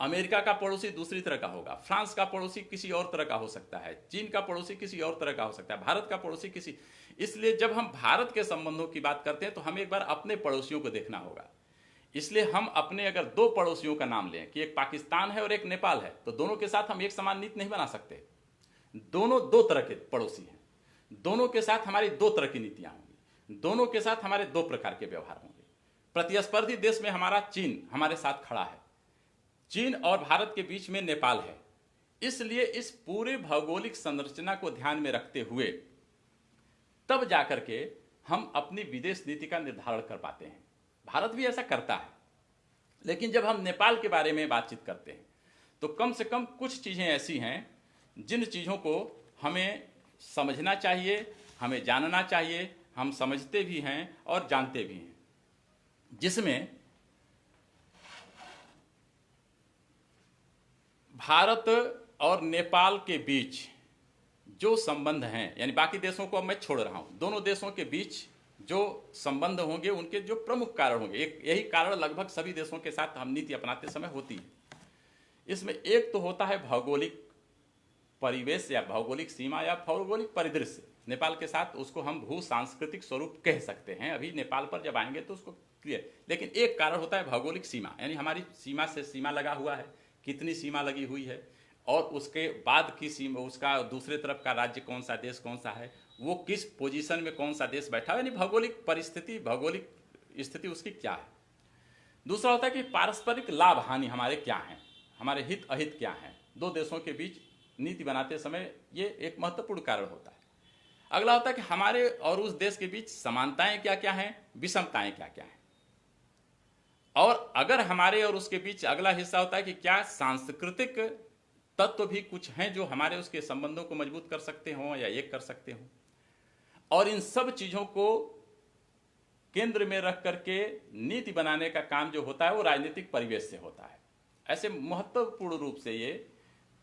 अमेरिका का पड़ोसी दूसरी तरह का होगा, फ्रांस का पड़ोसी किसी और तरह का हो सकता है, चीन का पड़ोसी किसी और तरह का हो सकता है, भारत का पड़ोसी किसी। इसलिए जब हम भारत के संबंधों की बात करते हैं तो हमें एक बार अपने पड़ोसियों को देखना होगा। इसलिए हम अपने अगर दो पड़ोसियों का नाम लें कि एक पाकिस्तान है और एक नेपाल है, तो दोनों के साथ हम एक समान नीति नहीं बना सकते। दोनों दो तरह के पड़ोसी हैं, दोनों के साथ हमारी दो तरह की नीतियां होंगी, दोनों के साथ हमारे दो प्रकार के व्यवहार होंगे। प्रतिस्पर्धी देश में हमारा चीन हमारे साथ खड़ा है, चीन और भारत के बीच में नेपाल है। इसलिए इस पूरे भौगोलिक संरचना को ध्यान में रखते हुए तब जाकर के हम अपनी विदेश नीति का निर्धारण कर पाते हैं। भारत भी ऐसा करता है, लेकिन जब हम नेपाल के बारे में बातचीत करते हैं तो कम से कम कुछ चीजें ऐसी हैं जिन चीजों को हमें समझना चाहिए, हमें जानना चाहिए, हम समझते भी हैं और जानते भी हैं, जिसमें भारत और नेपाल के बीच जो संबंध हैं, यानी बाकी देशों को अब मैं छोड़ रहा हूं, दोनों देशों के बीच जो संबंध होंगे उनके जो प्रमुख कारण होंगे, यही कारण लगभग सभी देशों के साथ हम नीति अपनाते समय होती है। इसमें एक तो होता है भौगोलिक परिवेश या भौगोलिक सीमा या भौगोलिक परिदृश्य। नेपाल के साथ उसको हम भू सांस्कृतिक स्वरूप कह सकते हैं, अभी नेपाल पर जब आएंगे तो उसको क्लियर। लेकिन एक कारण होता है भौगोलिक सीमा, यानी हमारी सीमा से सीमा लगा हुआ है, कितनी सीमा लगी हुई है, और उसके बाद की सीमा, उसका दूसरे तरफ का राज्य कौन सा देश कौन सा है, वो किस पोजीशन में कौन सा देश बैठा है, यानी भौगोलिक परिस्थिति, भौगोलिक स्थिति उसकी क्या है। दूसरा होता है कि पारस्परिक लाभ हानि हमारे क्या हैं, हमारे हित अहित क्या हैं। दो देशों के बीच नीति बनाते समय ये एक महत्वपूर्ण कारण होता है। अगला होता है कि हमारे और उस देश के बीच समानताएं क्या क्या हैं, विषमताएं क्या क्या हैं। और अगर हमारे और उसके बीच अगला हिस्सा होता है कि क्या सांस्कृतिक तत्व भी कुछ हैं जो हमारे उसके संबंधों को मजबूत कर सकते हों या एक कर सकते हों। और इन सब चीजों को केंद्र में रख करके नीति बनाने का काम जो होता है वो राजनीतिक परिवेश से होता है। ऐसे महत्वपूर्ण रूप से ये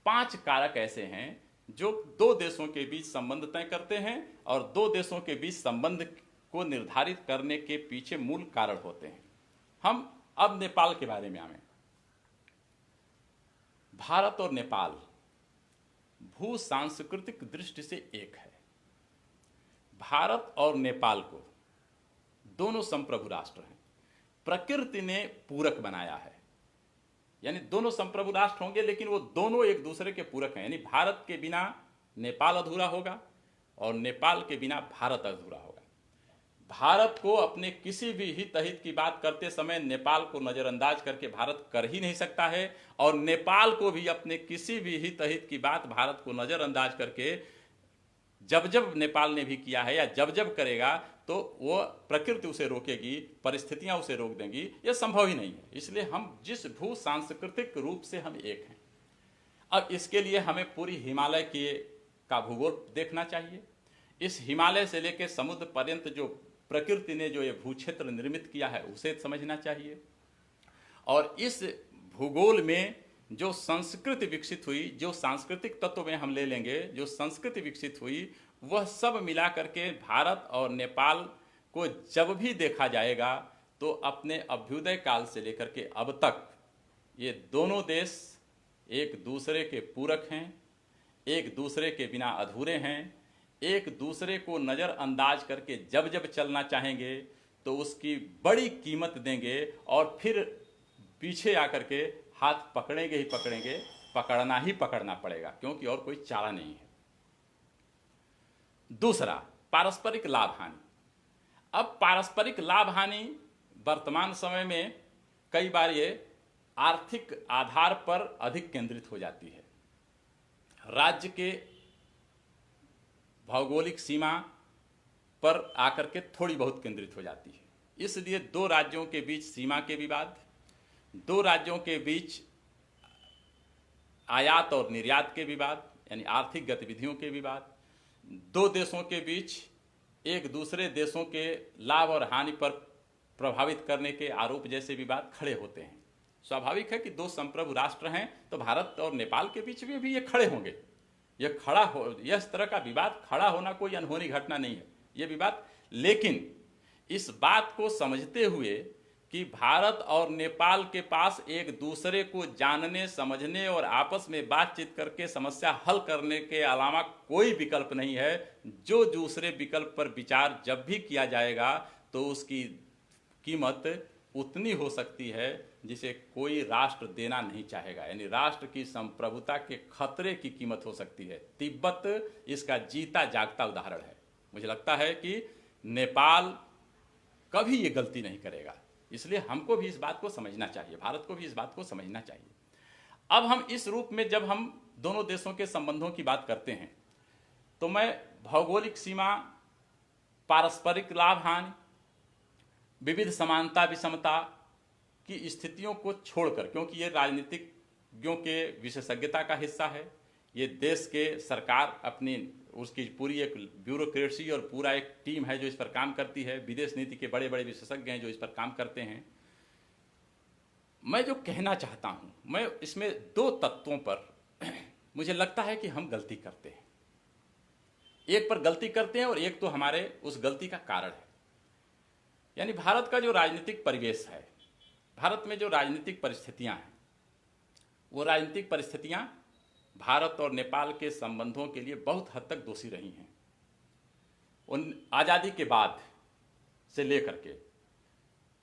5 कारक ऐसे हैं जो दो देशों के बीच संबंध तय करते हैं और दो देशों के बीच संबंध को निर्धारित करने के पीछे मूल कारण होते हैं। हम अब नेपाल के बारे में आए। भारत और नेपाल भू सांस्कृतिक दृष्टि से एक है। भारत और नेपाल को दोनों संप्रभु राष्ट्र हैं, प्रकृति ने पूरक बनाया है। यानी दोनों संप्रभु राष्ट्र होंगे लेकिन वो दोनों एक दूसरे के पूरक हैं। यानी भारत के बिना नेपाल अधूरा होगा और नेपाल के बिना भारत अधूरा होगा। भारत को अपने किसी भी हित अहित की बात करते समय नेपाल को नजरअंदाज करके भारत कर ही नहीं सकता है, और नेपाल को भी अपने किसी भी हित अहित की बात भारत को नजरअंदाज करके जब जब नेपाल ने भी किया है या जब जब करेगा तो वो प्रकृति उसे रोकेगी, परिस्थितियां उसे रोक देंगी, यह संभव ही नहीं है। इसलिए हम जिस भू सांस्कृतिक रूप से हम एक हैं, अब इसके लिए हमें पूरी हिमालय का भूगोल देखना चाहिए। इस हिमालय से लेकर समुद्र पर्यंत जो प्रकृति ने जो ये भू क्षेत्र निर्मित किया है उसे समझना चाहिए, और इस भूगोल में जो संस्कृति विकसित हुई, जो सांस्कृतिक तत्व में हम ले लेंगे, जो संस्कृति विकसित हुई, वह सब मिला करके भारत और नेपाल को जब भी देखा जाएगा तो अपने अभ्युदय काल से लेकर के अब तक ये दोनों देश एक दूसरे के पूरक हैं, एक दूसरे के बिना अधूरे हैं, एक दूसरे को नज़रअंदाज करके जब जब चलना चाहेंगे तो उसकी बड़ी कीमत देंगे, और फिर पीछे आकर के हाथ पकड़ेंगे ही पकड़ेंगे, पकड़ना ही पकड़ना पड़ेगा, क्योंकि और कोई चारा नहीं है। दूसरा, पारस्परिक लाभ हानि। अब पारस्परिक लाभ हानि वर्तमान समय में कई बार ये आर्थिक आधार पर अधिक केंद्रित हो जाती है। राज्य के भौगोलिक सीमा पर आकर के थोड़ी बहुत केंद्रित हो जाती है। इसलिए दो राज्यों के बीच सीमा के विवाद, दो राज्यों के बीच आयात और निर्यात के विवाद यानी आर्थिक गतिविधियों के विवाद, दो देशों के बीच एक दूसरे देशों के लाभ और हानि पर प्रभावित करने के आरोप जैसे विवाद खड़े होते हैं। स्वाभाविक है कि दो संप्रभु राष्ट्र हैं तो भारत और नेपाल के बीच में भी ये खड़े होंगे। यह इस तरह का विवाद खड़ा होना कोई अनहोनी घटना नहीं है, ये विवाद। लेकिन इस बात को समझते हुए कि भारत और नेपाल के पास एक दूसरे को जानने, समझने और आपस में बातचीत करके समस्या हल करने के अलावा कोई विकल्प नहीं है, जो दूसरे विकल्प पर विचार जब भी किया जाएगा तो उसकी कीमत उतनी हो सकती है जिसे कोई राष्ट्र देना नहीं चाहेगा। यानी राष्ट्र की संप्रभुता के खतरे की कीमत हो सकती है। तिब्बत इसका जीता जागता उदाहरण है। मुझे लगता है कि नेपाल कभी ये गलती नहीं करेगा, इसलिए हमको भी इस बात को समझना चाहिए, भारत को भी इस बात को समझना चाहिए। अब हम इस रूप में जब हम दोनों देशों के संबंधों की बात करते हैं तो मैं भौगोलिक सीमा, पारस्परिक लाभ हानि, विविध समानता विषमता की स्थितियों को छोड़कर, क्योंकि ये राजनीतिज्ञों के विशेषज्ञता का हिस्सा है, ये देश के सरकार अपनी उसकी पूरी एक ब्यूरोक्रेसी और पूरा एक टीम है जो इस पर काम करती है, विदेश नीति के बड़े बड़े विशेषज्ञ हैं जो इस पर काम करते हैं। मैं जो कहना चाहता हूं, मैं इसमें दो तत्वों पर मुझे लगता है कि हम गलती करते हैं। एक पर गलती करते हैं और एक तो हमारे उस गलती का कारण है। यानी भारत का जो राजनीतिक परिवेश है, भारत में जो राजनीतिक परिस्थितियां हैं, वो राजनीतिक परिस्थितियां भारत और नेपाल के संबंधों के लिए बहुत हद तक दोषी रही हैं। उन आज़ादी के बाद से लेकर के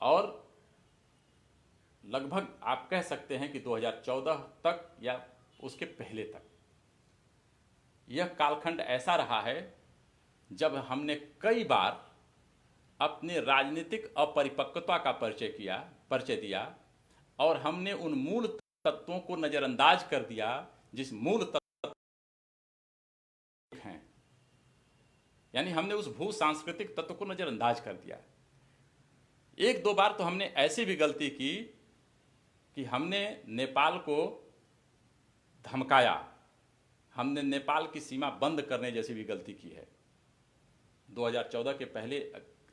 और लगभग आप कह सकते हैं कि 2014 तक या उसके पहले तक यह कालखंड ऐसा रहा है जब हमने कई बार अपने राजनीतिक अपरिपक्वता का परिचय दिया और हमने उन मूल तत्वों को नजरअंदाज कर दिया जिस मूल तत्व हैं। यानी हमने उस भू सांस्कृतिक तत्व को नजरअंदाज कर दिया। एक दो बार तो हमने ऐसी भी गलती की कि हमने नेपाल को धमकाया, हमने नेपाल की सीमा बंद करने जैसी भी गलती की है। 2014 के पहले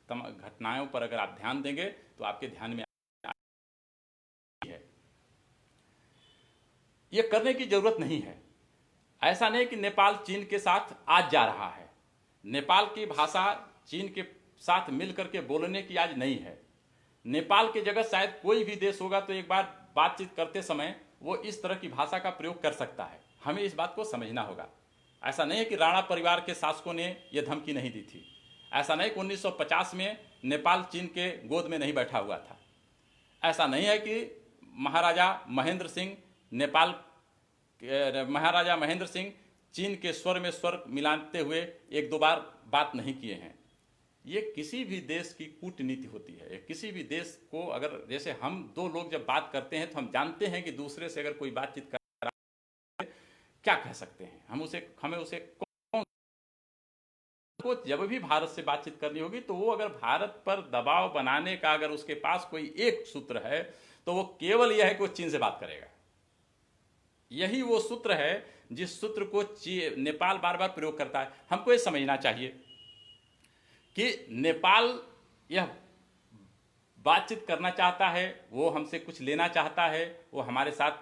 घटनाओं पर अगर आप ध्यान देंगे तो आपके ध्यान में है। यह करने की जरूरत नहीं है। ऐसा नहीं कि नेपाल चीन के साथ आज जा रहा है। नेपाल की भाषा चीन के साथ मिलकर के बोलने की आज नहीं है। नेपाल की जगह शायद कोई भी देश होगा तो एक बार बातचीत करते समय वो इस तरह की भाषा का प्रयोग कर सकता है। हमें इस बात को समझना होगा। ऐसा नहीं है कि राणा परिवार के शासकों ने यह धमकी नहीं दी थी। ऐसा नहीं कि 1950 में नेपाल चीन के गोद में नहीं बैठा हुआ था। ऐसा नहीं है कि महाराजा महेंद्र सिंह चीन के स्वर में स्वर मिलाते हुए एक दो बार बात नहीं किए हैं। ये किसी भी देश की कूटनीति होती है। किसी भी देश को अगर, जैसे हम दो लोग जब बात करते हैं तो हम जानते हैं कि दूसरे से अगर कोई बातचीत कर क्या कह सकते हैं, हमें उसे को जब भी भारत से बातचीत करनी होगी तो वो अगर भारत पर दबाव बनाने का अगर उसके पास कोई एक सूत्र है तो वो केवल यह है कि वो चीन से बात करेगा। यही वो सूत्र है जिस सूत्र को नेपाल बार बार प्रयोग करता है। हमको ये समझना चाहिए कि नेपाल यह बातचीत करना चाहता है, वो हमसे कुछ लेना चाहता है, वो हमारे साथ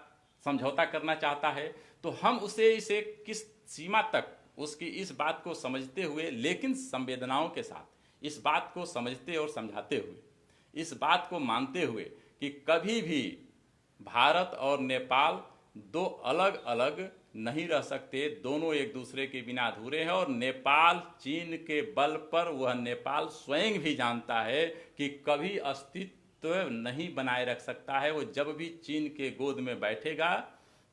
समझौता करना चाहता है, तो हम इसे किस सीमा तक उसकी इस बात को समझते हुए, लेकिन संवेदनाओं के साथ इस बात को समझते और समझाते हुए, इस बात को मानते हुए कि कभी भी भारत और नेपाल दो अलग अलग नहीं रह सकते, दोनों एक दूसरे के बिना अधूरे हैं। और नेपाल चीन के बल पर, वह नेपाल स्वयं भी जानता है कि कभी अस्तित्व नहीं बनाए रख सकता है। वो जब भी चीन के गोद में बैठेगा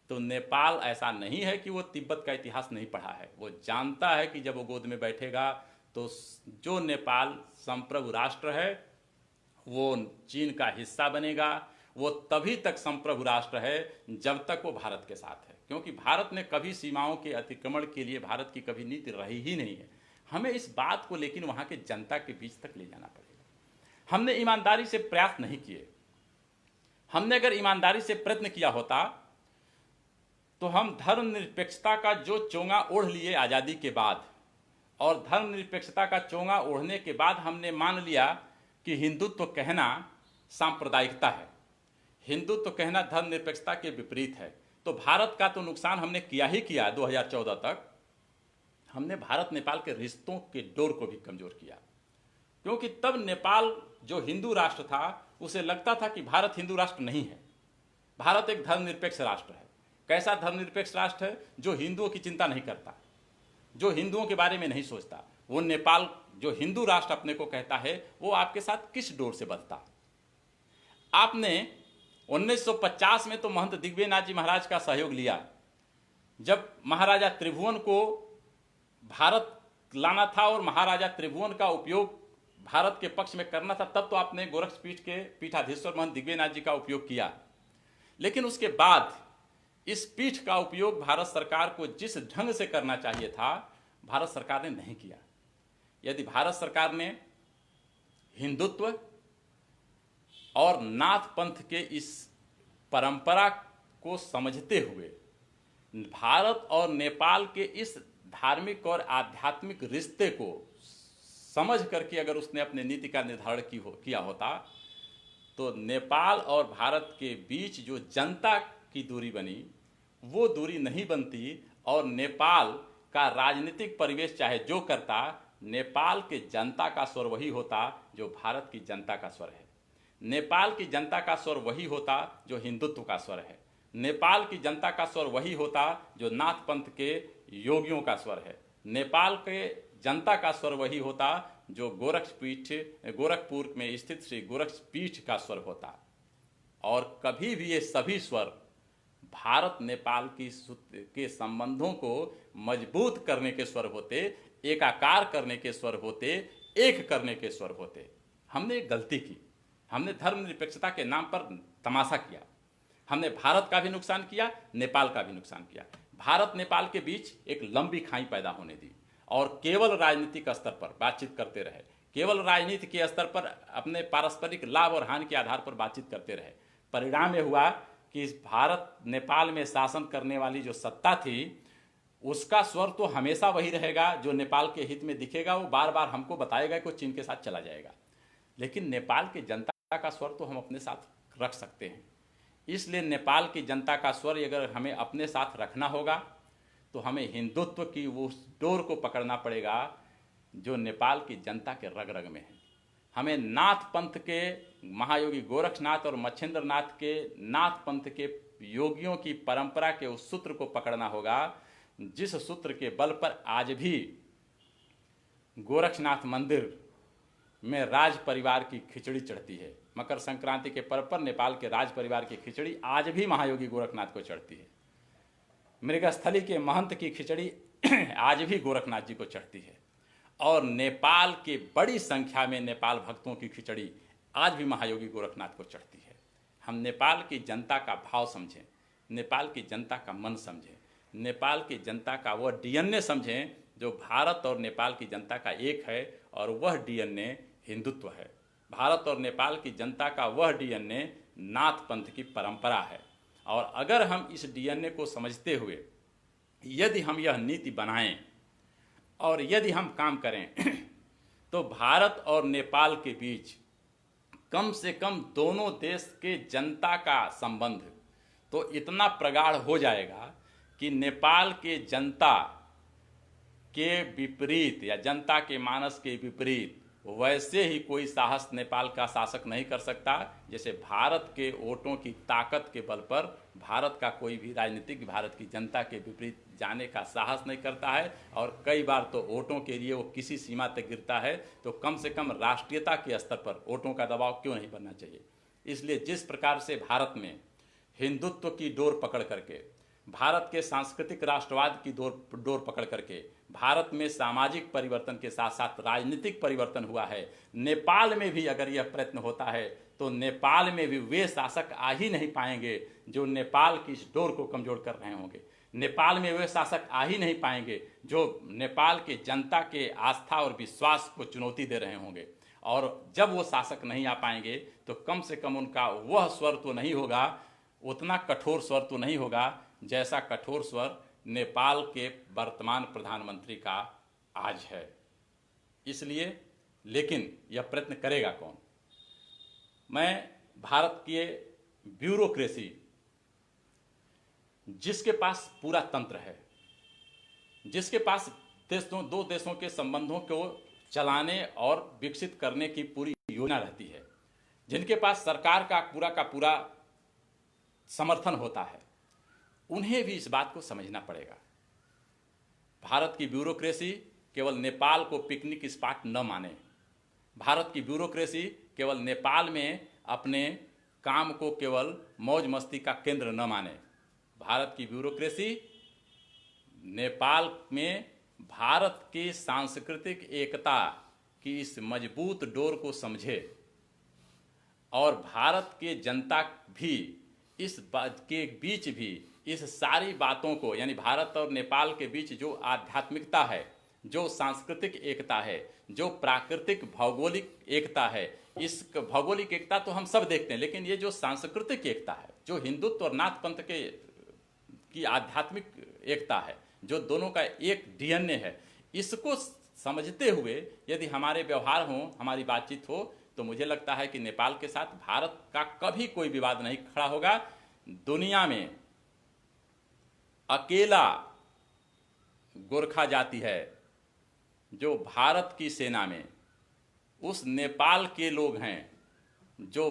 तो नेपाल, ऐसा नहीं है कि वो तिब्बत का इतिहास नहीं पढ़ा है, वो जानता है कि जब वो गोद में बैठेगा तो जो नेपाल संप्रभु राष्ट्र है वो चीन का हिस्सा बनेगा। वो तभी तक संप्रभु राष्ट्र है जब तक वो भारत के साथ है, क्योंकि भारत ने कभी सीमाओं के अतिक्रमण के लिए भारत की कभी नीति रही ही नहीं है। हमें इस बात को लेकिन वहाँ के जनता के बीच तक ले जाना पड़ेगा। हमने ईमानदारी से प्रयास नहीं किए। हमने अगर ईमानदारी से प्रयत्न किया होता तो हम धर्मनिरपेक्षता का जो चोंगा ओढ़ लिए आज़ादी के बाद, और धर्मनिरपेक्षता का चोंगा ओढ़ने के बाद हमने मान लिया कि हिंदुत्व कहना सांप्रदायिकता है, हिंदुत्व कहना धर्मनिरपेक्षता के विपरीत है, तो भारत का तो नुकसान हमने किया ही किया। 2014 तक हमने भारत नेपाल के रिश्तों के डोर को भी कमजोर किया, क्योंकि तब नेपाल जो हिंदू राष्ट्र था उसे लगता था कि भारत हिंदू राष्ट्र नहीं है, भारत एक धर्मनिरपेक्ष राष्ट्र है। कैसा धर्मनिरपेक्ष राष्ट्र है? जो हिंदुओं की चिंता नहीं करता, जो हिंदुओं के बारे में नहीं सोचता। वो नेपाल जो हिंदू राष्ट्र अपने को कहता है, वो आपके साथ किस डोर से बंधता? आपने 1950 में तो महंत दिग्विजयनाथ जी महाराज का सहयोग लिया। जब महाराजा त्रिभुवन को भारत लाना था और महाराजा त्रिभुवन का उपयोग भारत के पक्ष में करना था, तब तो आपने गोरक्षपीठ के पीठाधीश्वर महंत दिग्विजयनाथ जी का उपयोग किया। लेकिन उसके बाद इस पीठ का उपयोग भारत सरकार को जिस ढंग से करना चाहिए था, भारत सरकार ने नहीं किया। यदि भारत सरकार ने हिंदुत्व और नाथ पंथ के इस परंपरा को समझते हुए भारत और नेपाल के इस धार्मिक और आध्यात्मिक रिश्ते को समझ करके अगर उसने अपने नीति का निर्धारण किया होता, तो नेपाल और भारत के बीच जो जनता की दूरी बनी वो दूरी नहीं बनती, और नेपाल का राजनीतिक परिवेश चाहे जो करता, नेपाल के जनता का स्वर वही होता जो भारत की जनता का स्वर है। नेपाल की जनता का स्वर वही होता जो हिंदुत्व का स्वर है। नेपाल की जनता का स्वर वही होता जो नाथ पंथ के योगियों का स्वर है। नेपाल के जनता का स्वर वही होता जो गोरखपुर में स्थित श्री गोरक्षपीठ का स्वर होता। और कभी भी ये सभी स्वर भारत नेपाल के संबंधों को मजबूत करने के स्वर होते, एकाकार करने के स्वर होते, एक करने के स्वर होते। हमने एक गलती की, हमने धर्मनिरपेक्षता के नाम पर तमाशा किया। हमने भारत का भी नुकसान किया, नेपाल का भी नुकसान किया। भारत नेपाल के बीच एक लंबी खाई पैदा होने दी और केवल राजनीतिक स्तर पर बातचीत करते रहे, केवल राजनीति के स्तर पर अपने पारस्परिक लाभ और हानि के आधार पर बातचीत करते रहे। परिणाम यह हुआ कि भारत नेपाल में शासन करने वाली जो सत्ता थी उसका स्वर तो हमेशा वही रहेगा जो नेपाल के हित में दिखेगा। वो बार बार हमको बताएगा कि वो चीन के साथ चला जाएगा, लेकिन नेपाल की जनता का स्वर तो हम अपने साथ रख सकते हैं। इसलिए नेपाल की जनता का स्वर अगर हमें अपने साथ रखना होगा तो हमें हिंदुत्व की वो डोर को पकड़ना पड़ेगा जो नेपाल की जनता के रग रग में है। हमें नाथ पंथ के महायोगी गोरक्षनाथ और मच्छिंद्रनाथ के नाथ पंथ के योगियों की परंपरा के उस सूत्र को पकड़ना होगा जिस सूत्र के बल पर आज भी गोरखनाथ मंदिर में राज परिवार की खिचड़ी चढ़ती है। मकर संक्रांति के पर्व पर नेपाल के राज परिवार की खिचड़ी आज भी महायोगी गोरखनाथ को चढ़ती है। मृगस्थली के महंत की खिचड़ी आज भी गोरखनाथ जी को चढ़ती है। और नेपाल के बड़ी संख्या में नेपाल भक्तों की खिचड़ी आज भी महायोगी गोरखनाथ को चढ़ती है। हम नेपाल की जनता का भाव समझें, नेपाल की जनता का मन समझें, नेपाल की जनता का वह डीएनए समझें जो भारत और नेपाल की जनता का एक है, और वह डीएनए हिंदुत्व है। भारत और नेपाल की जनता का वह डीएनए नाथ पंथ की परंपरा है। और अगर हम इस डीएनए को समझते हुए यदि हम यह नीति बनाएं और यदि हम काम करें तो भारत और नेपाल के बीच कम से कम दोनों देश के जनता का संबंध तो इतना प्रगाढ़ हो जाएगा कि नेपाल के जनता के विपरीत या जनता के मानस के विपरीत वैसे ही कोई साहस नेपाल का शासक नहीं कर सकता जैसे भारत के वोटों की ताकत के बल पर भारत का कोई भी राजनीतिक भारत की जनता के विपरीत जाने का साहस नहीं करता है। और कई बार तो वोटों के लिए वो किसी सीमा तक गिरता है, तो कम से कम राष्ट्रीयता के स्तर पर वोटों का दबाव क्यों नहीं बनना चाहिए। इसलिए जिस प्रकार से भारत में हिंदुत्व की डोर पकड़ करके, भारत के सांस्कृतिक राष्ट्रवाद की डोर पकड़ करके भारत में सामाजिक परिवर्तन के साथ साथ राजनीतिक परिवर्तन हुआ है, नेपाल में भी अगर यह प्रयत्न होता है तो नेपाल में भी वे शासक आ ही नहीं पाएंगे जो नेपाल की इस डोर को कमजोर कर रहे होंगे। नेपाल में वे शासक आ ही नहीं पाएंगे जो नेपाल के जनता के आस्था और विश्वास को चुनौती दे रहे होंगे। और जब वो शासक नहीं आ पाएंगे तो कम से कम उनका वह स्वर तो नहीं होगा, उतना कठोर स्वर तो नहीं होगा जैसा कठोर स्वर नेपाल के वर्तमान प्रधानमंत्री का आज है। इसलिए लेकिन यह प्रयत्न करेगा कौन? मैं भारत की ब्यूरोक्रेसी जिसके पास पूरा तंत्र है, जिसके पास दो देशों के संबंधों को चलाने और विकसित करने की पूरी योजना रहती है, जिनके पास सरकार का पूरा समर्थन होता है, उन्हें भी इस बात को समझना पड़ेगा। भारत की ब्यूरोक्रेसी केवल नेपाल को पिकनिक स्पॉट न माने, भारत की ब्यूरोक्रेसी केवल नेपाल में अपने काम को केवल मौज मस्ती का केंद्र न माने। भारत की ब्यूरोक्रेसी नेपाल में भारत की सांस्कृतिक एकता की इस मजबूत डोर को समझे और भारत के जनता भी इस बात के बीच भी इस सारी बातों को, यानी भारत और नेपाल के बीच जो आध्यात्मिकता है, जो सांस्कृतिक एकता है, जो प्राकृतिक भौगोलिक एकता है, इस भौगोलिक एकता तो हम सब देखते हैं, लेकिन ये जो सांस्कृतिक एकता है, जो हिंदुत्व और नाथ पंथ के की आध्यात्मिक एकता है, जो दोनों का एक डीएनए है, इसको समझते हुए यदि हमारे व्यवहार हो, हमारी बातचीत हो, तो मुझे लगता है कि नेपाल के साथ भारत का कभी कोई विवाद नहीं खड़ा होगा। दुनिया में अकेला गोरखा जाति है जो भारत की सेना में उस नेपाल के लोग हैं जो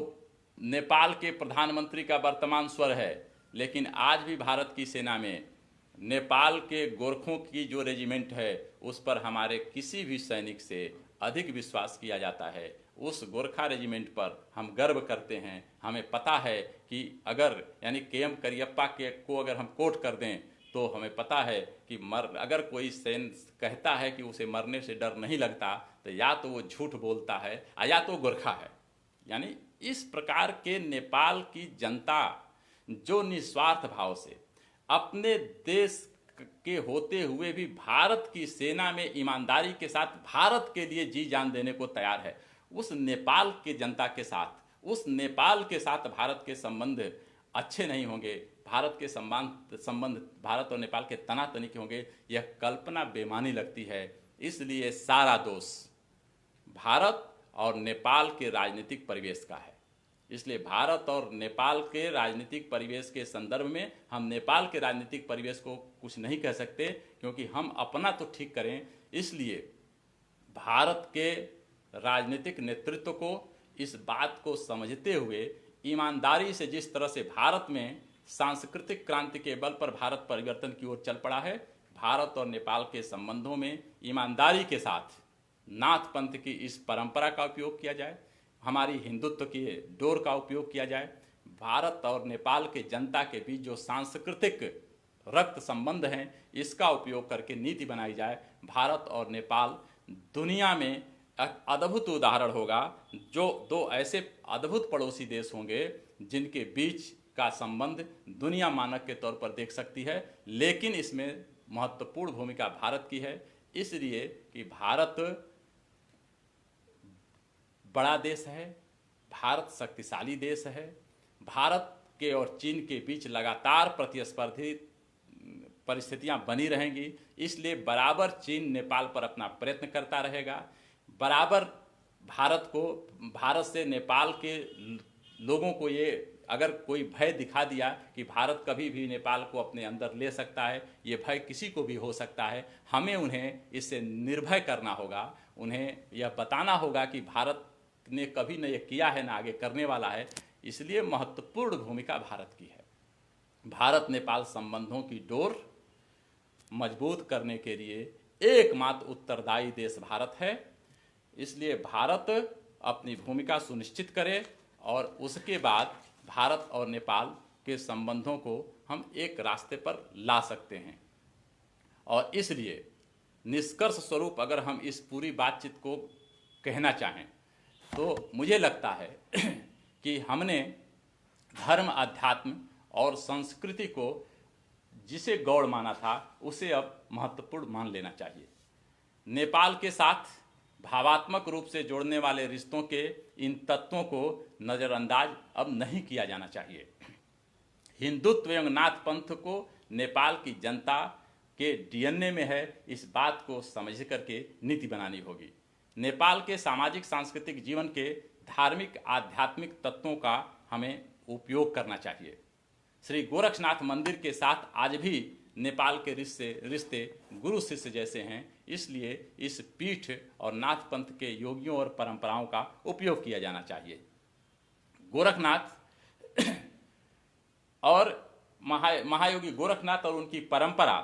नेपाल के प्रधानमंत्री का वर्तमान स्वर है, लेकिन आज भी भारत की सेना में नेपाल के गोरखों की जो रेजिमेंट है उस पर हमारे किसी भी सैनिक से अधिक विश्वास किया जाता है। उस गोरखा रेजिमेंट पर हम गर्व करते हैं। हमें पता है कि अगर यानी के.एम. करियप्पा को अगर हम कोट कर दें तो हमें पता है कि अगर कोई सैन कहता है कि उसे मरने से डर नहीं लगता तो या तो वो झूठ बोलता है या तो गोरखा है। यानी इस प्रकार के नेपाल की जनता जो निस्वार्थ भाव से अपने देश के होते हुए भी भारत की सेना में ईमानदारी के साथ भारत के लिए जी जान देने को तैयार है, उस नेपाल के जनता के साथ, उस नेपाल के साथ भारत के संबंध अच्छे नहीं होंगे, भारत के संबंध भारत और नेपाल के तनातनी के होंगे, यह कल्पना बेमानी लगती है। इसलिए सारा दोष भारत और नेपाल के राजनीतिक परिवेश का है। इसलिए भारत और नेपाल के राजनीतिक परिवेश के संदर्भ में हम नेपाल के राजनीतिक परिवेश को कुछ नहीं कह सकते, क्योंकि हम अपना तो ठीक करें। इसलिए भारत के राजनीतिक नेतृत्व को इस बात को समझते हुए ईमानदारी से जिस तरह से भारत में सांस्कृतिक क्रांति के बल पर भारत परिवर्तन की ओर चल पड़ा है। भारत और नेपाल के संबंधों में ईमानदारी के साथ नाथ पंथ की इस परंपरा का उपयोग किया जाए, हमारी हिंदुत्व की डोर का उपयोग किया जाए। भारत और नेपाल के जनता के बीच जो सांस्कृतिक रक्त संबंध हैं, इसका उपयोग करके नीति बनाई जाए। भारत और नेपाल दुनिया में एक अद्भुत उदाहरण होगा, जो दो ऐसे अद्भुत पड़ोसी देश होंगे जिनके बीच का संबंध दुनिया मानक के तौर पर देख सकती है, लेकिन इसमें महत्वपूर्ण भूमिका भारत की है। इसलिए कि भारत बड़ा देश है, भारत शक्तिशाली देश है, भारत के और चीन के बीच लगातार प्रतिस्पर्धी परिस्थितियां बनी रहेंगी। इसलिए बराबर चीन नेपाल पर अपना प्रयत्न करता रहेगा, बराबर भारत से नेपाल के लोगों को ये अगर कोई भय दिखा दिया कि भारत कभी भी नेपाल को अपने अंदर ले सकता है, ये भय किसी को भी हो सकता है, हमें उन्हें इससे निर्भय करना होगा। उन्हें यह बताना होगा कि भारत ने कभी न ये किया है, न आगे करने वाला है। इसलिए महत्वपूर्ण भूमिका भारत की है। भारत नेपाल संबंधों की डोर मजबूत करने के लिए एकमात्र उत्तरदायी देश भारत है। इसलिए भारत अपनी भूमिका सुनिश्चित करे और उसके बाद भारत और नेपाल के संबंधों को हम एक रास्ते पर ला सकते हैं। और इसलिए निष्कर्ष स्वरूप अगर हम इस पूरी बातचीत को कहना चाहें तो मुझे लगता है कि हमने धर्म, अध्यात्म और संस्कृति को जिसे गौड़ माना था उसे अब महत्वपूर्ण मान लेना चाहिए। नेपाल के साथ भावात्मक रूप से जोड़ने वाले रिश्तों के इन तत्वों को नज़रअंदाज अब नहीं किया जाना चाहिए। हिंदुत्व एवं नाथ पंथ को नेपाल की जनता के डीएनए में है, इस बात को समझ करके नीति बनानी होगी। नेपाल के सामाजिक सांस्कृतिक जीवन के धार्मिक आध्यात्मिक तत्वों का हमें उपयोग करना चाहिए। श्री गोरक्षनाथ मंदिर के साथ आज भी नेपाल के रिश्ते गुरु शिष्य जैसे हैं। इसलिए इस पीठ और नाथ पंथ के योगियों और परंपराओं का उपयोग किया जाना चाहिए। गोरखनाथ और महायोगी गोरखनाथ और उनकी परंपरा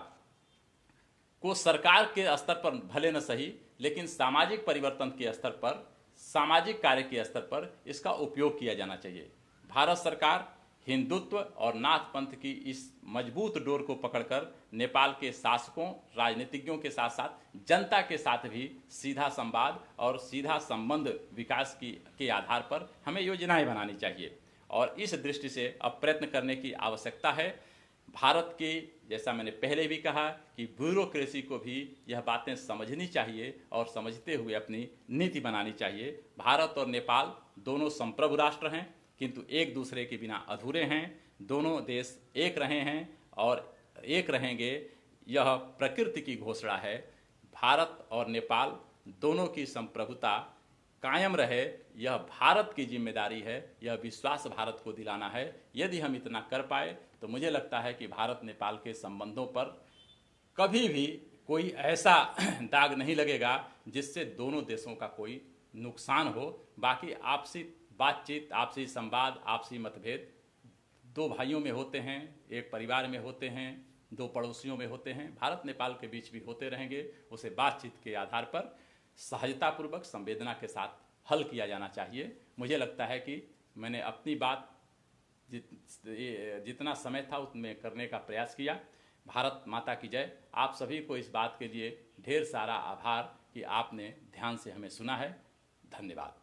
को सरकार के स्तर पर भले न सही, लेकिन सामाजिक परिवर्तन के स्तर पर, सामाजिक कार्य के स्तर पर इसका उपयोग किया जाना चाहिए। भारत सरकार हिंदुत्व और नाथ पंथ की इस मजबूत डोर को पकड़कर नेपाल के शासकों, राजनीतिज्ञों के साथ साथ जनता के साथ भी सीधा संवाद और सीधा संबंध विकास के आधार पर हमें योजनाएं बनानी चाहिए। और इस दृष्टि से अब प्रयत्न करने की आवश्यकता है। भारत की, जैसा मैंने पहले भी कहा, कि ब्यूरोक्रेसी को भी यह बातें समझनी चाहिए और समझते हुए अपनी नीति बनानी चाहिए। भारत और नेपाल दोनों संप्रभु राष्ट्र हैं, किंतु एक दूसरे के बिना अधूरे हैं। दोनों देश एक रहे हैं और एक रहेंगे, यह प्रकृति की घोषणा है। भारत और नेपाल दोनों की संप्रभुता कायम रहे, यह भारत की जिम्मेदारी है, यह विश्वास भारत को दिलाना है। यदि हम इतना कर पाए तो मुझे लगता है कि भारत नेपाल के संबंधों पर कभी भी कोई ऐसा दाग नहीं लगेगा जिससे दोनों देशों का कोई नुकसान हो। बाकी आपसी बातचीत, आपसी संवाद, आपसी मतभेद दो भाइयों में होते हैं, एक परिवार में होते हैं, दो पड़ोसियों में होते हैं, भारत नेपाल के बीच भी होते रहेंगे। उसे बातचीत के आधार पर सहजतापूर्वक, संवेदना के साथ हल किया जाना चाहिए। मुझे लगता है कि मैंने अपनी बात जितना समय था उतने करने का प्रयास किया। भारत माता की जय। आप सभी को इस बात के लिए ढेर सारा आभार कि आपने ध्यान से हमें सुना है। धन्यवाद।